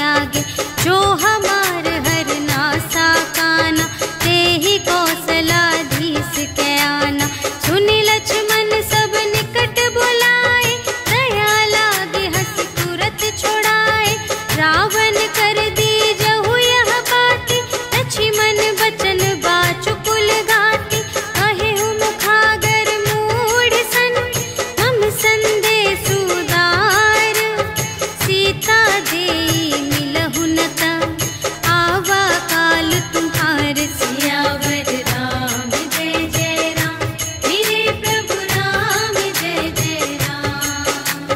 त्यागे। जो हमार हर नासा काना, ते ही कौशलाधीश के आना। सुनि लक्ष्मण सब निकट बुलाए, दया लागे हंस तुरत छोड़ाए। रावण कर दी जहु यह बाती, लक्ष्मण बचन बाचुकुल घाती। कहे मुखागर मूढ़ सन, हम संदेश उदार। सीता देई मिलहु न ता, आवा काल तुम्हार। सियावर राम जय जय राम, मेरे प्रभु राम जय जय राम।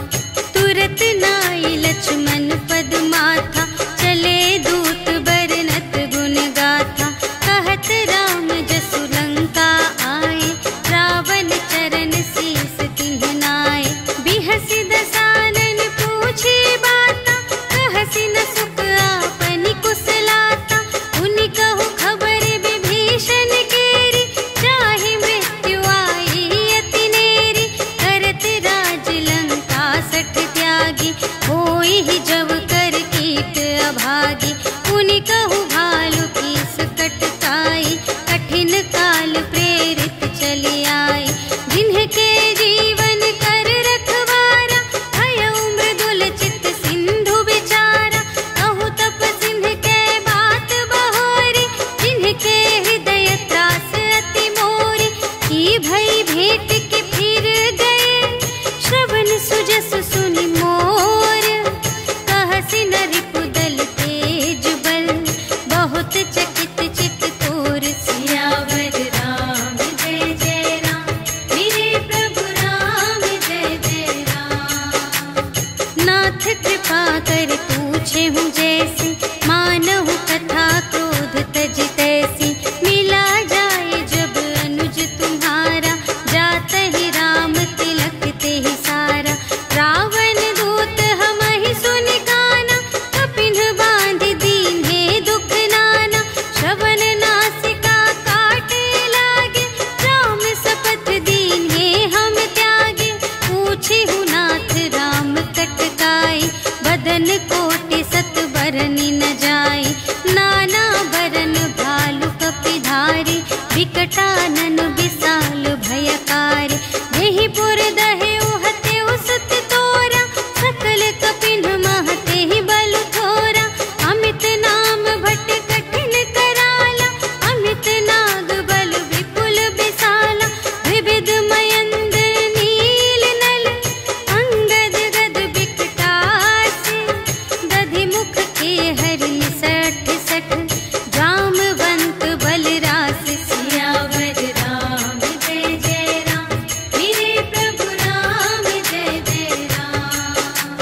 तुरत नाई लक्ष्मण पद माथा, चले दूत बरनत गुण गाथा। कहत राम जसु लंका आए, रावण चरण शीस तिन्ह नाए। बिहसि दसानन पूछे बाता, कहसि न सुख आपनि कुशलाता। उनि कहु खबर विभीषण केरी, जाहि मृत्यु आई अति नेरी। करत राज लंका सठ त्यागी, होई ही जब कर कीट अभागी। उनि कहु भालु कीस कटकाई, कठिन काल प्रेरित चली आई। जिन्हके जीवन कर रखवारा, भयउ मृदुल चित सिंधु विचारा। कहु तप सिंह के बात बहोरी, जिन्हके हृदय त्रास अति मोरी। की भई भेंट के फिर गए, श्रवण सुजस सुनि मोर। कहसि न रिपुदल तेज बल, बहुत चकित चित तोर। सियावर राम जय जय राम, मेरे प्रभु राम जय जय राम। नाथ कृपा कर पूछे हूँ जैसी, मानहु कथा क्रोध तज तैसी। मिला जाए जब अनुज तुम्हारा, जात ही राम तिलक ते ही सारा। रावण दूत हमहि सुनि काना, कपिन बांध दीन्हे दुख नाना। श्रवण नासिका काटे लागे, राम शपथ दीन्हे हम त्यागे। पूछे हु नाथ राम कटकाई, बदन कोटि सत बरनि न जाई। नाना बरन भालु कपिधारी, विकटानन विशाल भयकारी। देहि पुर दहे उहते उसत तोरा, सकल कपिन महते ही बल थोरा। अमित नाम भट कठिन कराला, अमित नाग बल विपुल विशाला। विविध मयंद्र नील नल, अंगद गद विकटासी। दधि मुख के हरि सठ सठ, जामवंत बलरास। सियावर राम जय जय राम, मेरे प्रभु राम जय जय राम।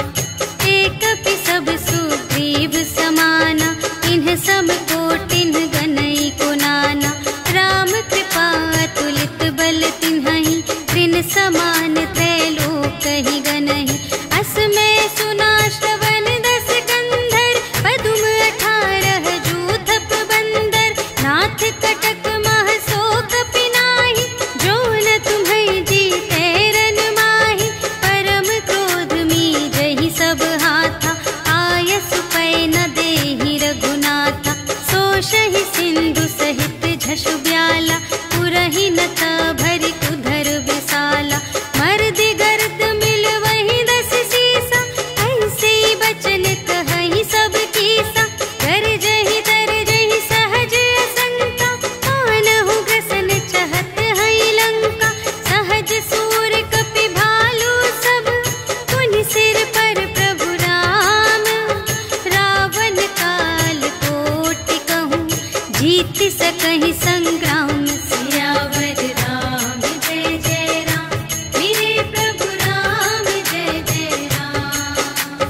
एक कपि सब सुग्रीव समाना, इन्ह सम कोटिन्ह गनई को नाना। राम कृपा अतुलित बल तिन्हहि, त्रिन समान त्रैलोक ही गनहि। अस में सुना श्रवण दस कंधर, पदुम 18 जूथप बंदर। नाथ कटक मह शोक पिनाहि, जो न तुम्है जीते रन माहि। परम क्रोध मीजहि सब हाथा, आयसु पै न देहि रघुनाथा। सोषहि सिंधु सहित झसु ब्याला, पुरहि न ता भरि कुधर विशाला। मर्दि गर्द मिल वही 10 सीसा, ऐसे बचन कहहि सब कीसा। गरजहि तरजहि सहज असंका, मानहु ग्रसन चहत हई लंका। सहज सूर कपि भालु सब, पुनि सिर पर प्रभु राम। रावण काल कोटि कहूँ, जीत सकहि संग्राम। सियावर राम जय जय राम, मेरे प्रभु राम जय जय राम।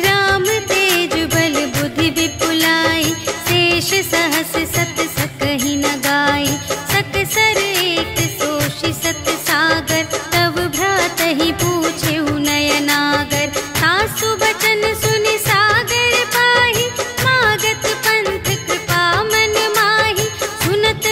राम तेज बल बुद्धि विपुलाई, शेष सहस सत सकहि न गाई। सकसर एक सोषि सत सागर, तब भ्रातहि पूछे नयनागर। सासु बचन सुनि सागर पाहि, मागत पंथ कृपा मन माहि। सुनत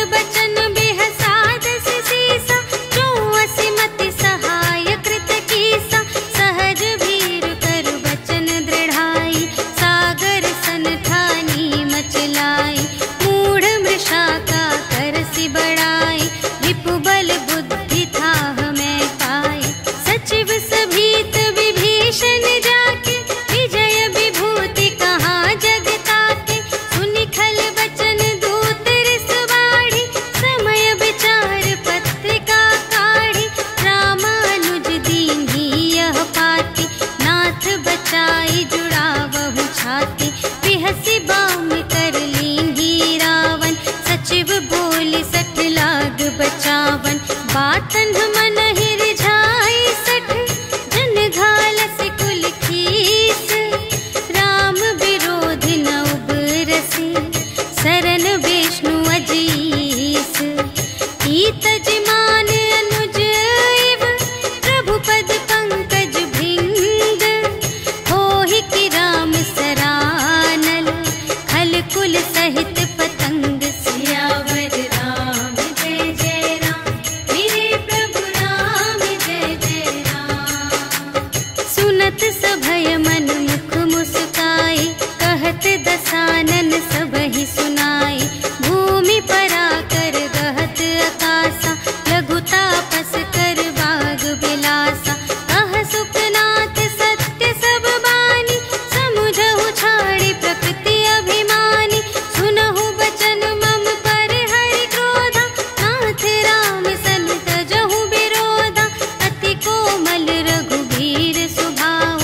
दसानन सब ही सुनाए। भूमि परा कर गहत आकाशा, लघु तापस कर बाग बिलासा। कह सुखनाथ सत्य सब बानी, समुझहु छाड़ी प्रकृति अभिमानी। सुनहु बचन मम पर हरि क्रोधा, नाथ राम सन तजहु विरोधा। अति कोमल रघुबीर सुभाऊ,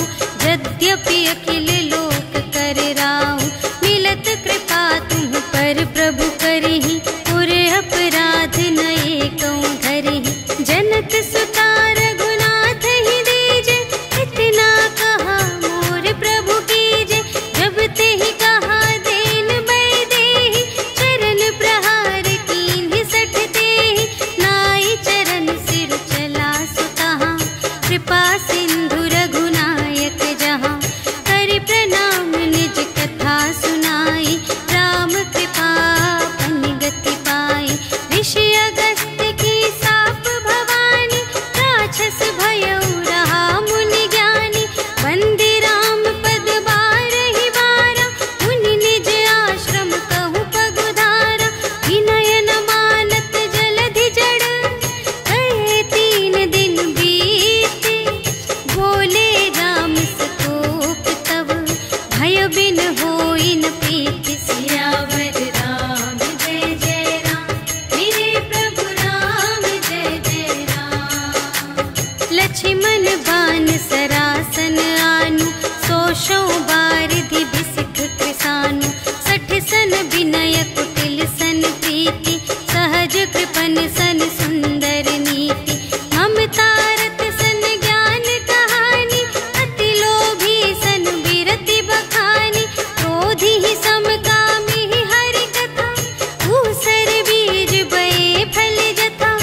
यद्यपि अखिल लोक कर राऊ। मिलत कृपा तुम पर प्रभु करहि, पुर अपराध नये कौं धरहि। जनक सुता रघुनाथ ही दीजे, इतना कहा मोर प्रभु कीजे। जब ते ही कहा देन बै देहि, चरण प्रहार कीन्हि सठ तेहि। नाई चरण सिर चला सुतहाँ, कृपा सिंधु रघुनायक जहाँ। करि प्रणाम निज कथा सुनाई, राम कृपा पन गति पाई। ऋषि अगस्त्य की साप भवानी, राक्षस भयउ रहा मुनि ज्ञानी। वंदे राम पद बारहि बारा, मुनि निज आश्रम कहु पगुधारा। विनय न मानत जलधि जड़, कहे 3 दिन बीते। बोले राम सकोप तब, भय बिन होई न प्रीति। सियावर राम जय जय राम, मेरे प्रभु राम जय जय राम। लक्ष्मण बान सरासन आनु, सोशों बारिधि बिसिख कृसानु। 60 सन विनय कुटिल सन प्रीति, सहज कृपन सन सुंदर नीति। ममता रत सन ज्ञान कहानी, अति लोभी सन विरति बखानी। क्रोधी ही समकामी ही हरि कथा, ऊसर बीज बये फल जथा।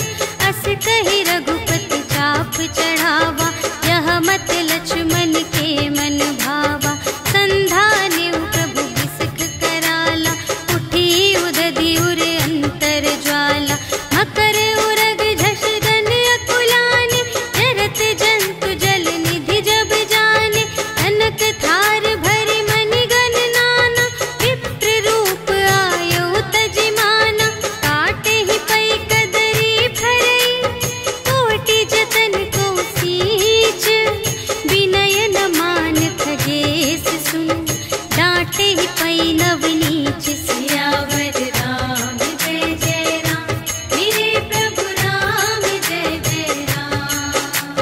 अस कहि रघुपति चाप चढ़ावा, यह मत लक्ष्मण के मन भावा। संधान्यु प्रभु बिसिख कराला, उठी उदधि उर अंतर ज्वाला। मकर उरग झष गन अकुलाने, जरत जंतु जल निधि जब जाने। कनक थार भरि मनि गण नाना, विप्र रूप आयो तजिमाना। काटे ही पै कदरी फरई, कोटि जतन को सींच। विनय न मान खगेस सुन, डांटे ही पै नवनीच। सियावर राम जय जय राम, मेरे प्रभु राम जय जय राम।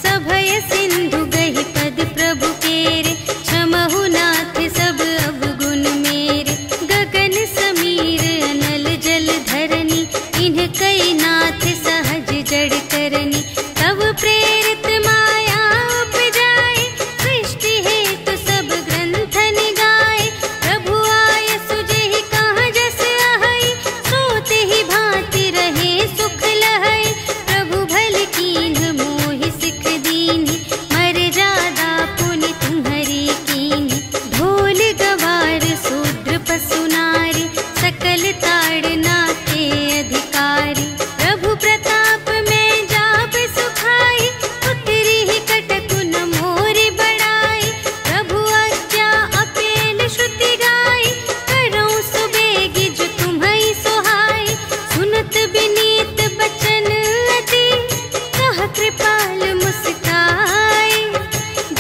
सभय सिंधु गहि पद प्रभु केरे, क्षमहु नाथ सब अवगुण मेरे। गगन समीर अनल जल धरनी, इन्ह कई नाथ सहज जड़ करनी। तब प्रेरित माया उपजाए, सृष्टि हेतु सब ग्रंथ निगाए। प्रभु आय सुजेहि कहाँ जस अहै, सोते ही भांति रहे सुख लहै। प्रभु भल कीन्ह मोहि सिख दीन्हि, मर्यादा पुनि तुम्हरी कीन्हि। ढोल गवार शूद्र पशु नारी, सकल ताड़ना के अधिकारी। प्रभु प्रताप में जाप सुखाई, उतरी ही कटकु न मोरि बड़ाई। प्रभु आज्ञा अपेल श्रुति गाई, करऊँ सुबेगी जो तुम्है सोहाई। सुनत विनीत बचन अति, कह कृपाल मुस्काई।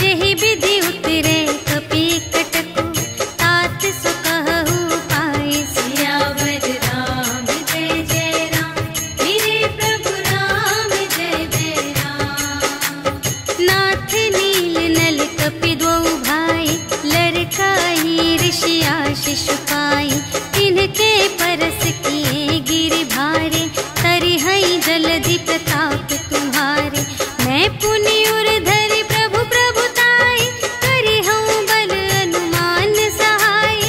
जेहि विधि उतरे कपि कटकु, तात सो कहु पाई। सियावर राम जय जय राम, मेरे प्रभु राम जय जय राम। नाथ नील नल कपि द्वौ भाई, लरकाई ऋषि आशीष पाई। तिनके परस किए गिरि भारे, तरिहै जलधि प्रताप तुम्हारे। मैं पुनि उर धरि प्रभु प्रभुताई, करिहउँ बल अनुमान सहाय।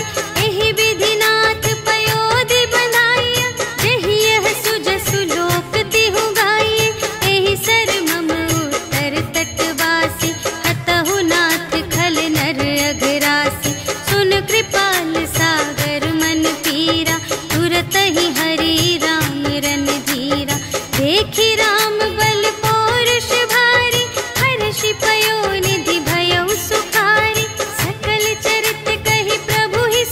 एहि विधि नाथ पयोधि बंधाइया, जेहि यह सुजसु लोक तिहु गाइए। एहि सर मम उत्तर तटवासी, हतहु नाथ खल नर अघरासी। सुन कृपाल सागर मन पीरा, तुरत ही हरि राम रन धीरा। देखि राम बल पौरुष भारी, हर्षि पयो निधि भयउ सुखारी। सकल चरित कहि प्रभु ही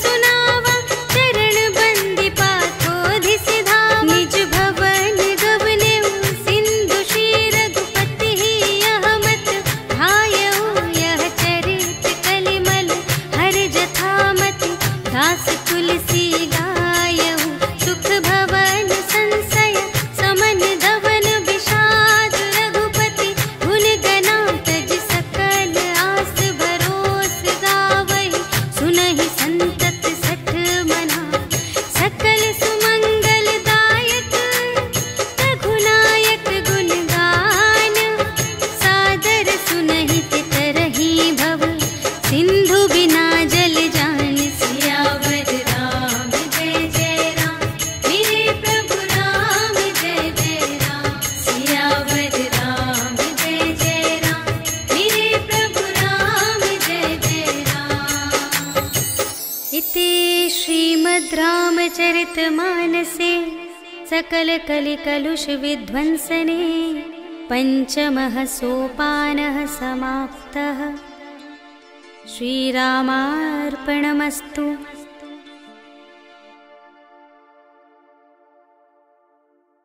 श्रीमद् रामचरितमानसे सकलकलिकलुषविध्वंसने पञ्चमः सोपानः समाप्तः। श्रीरामार्पणमस्तु।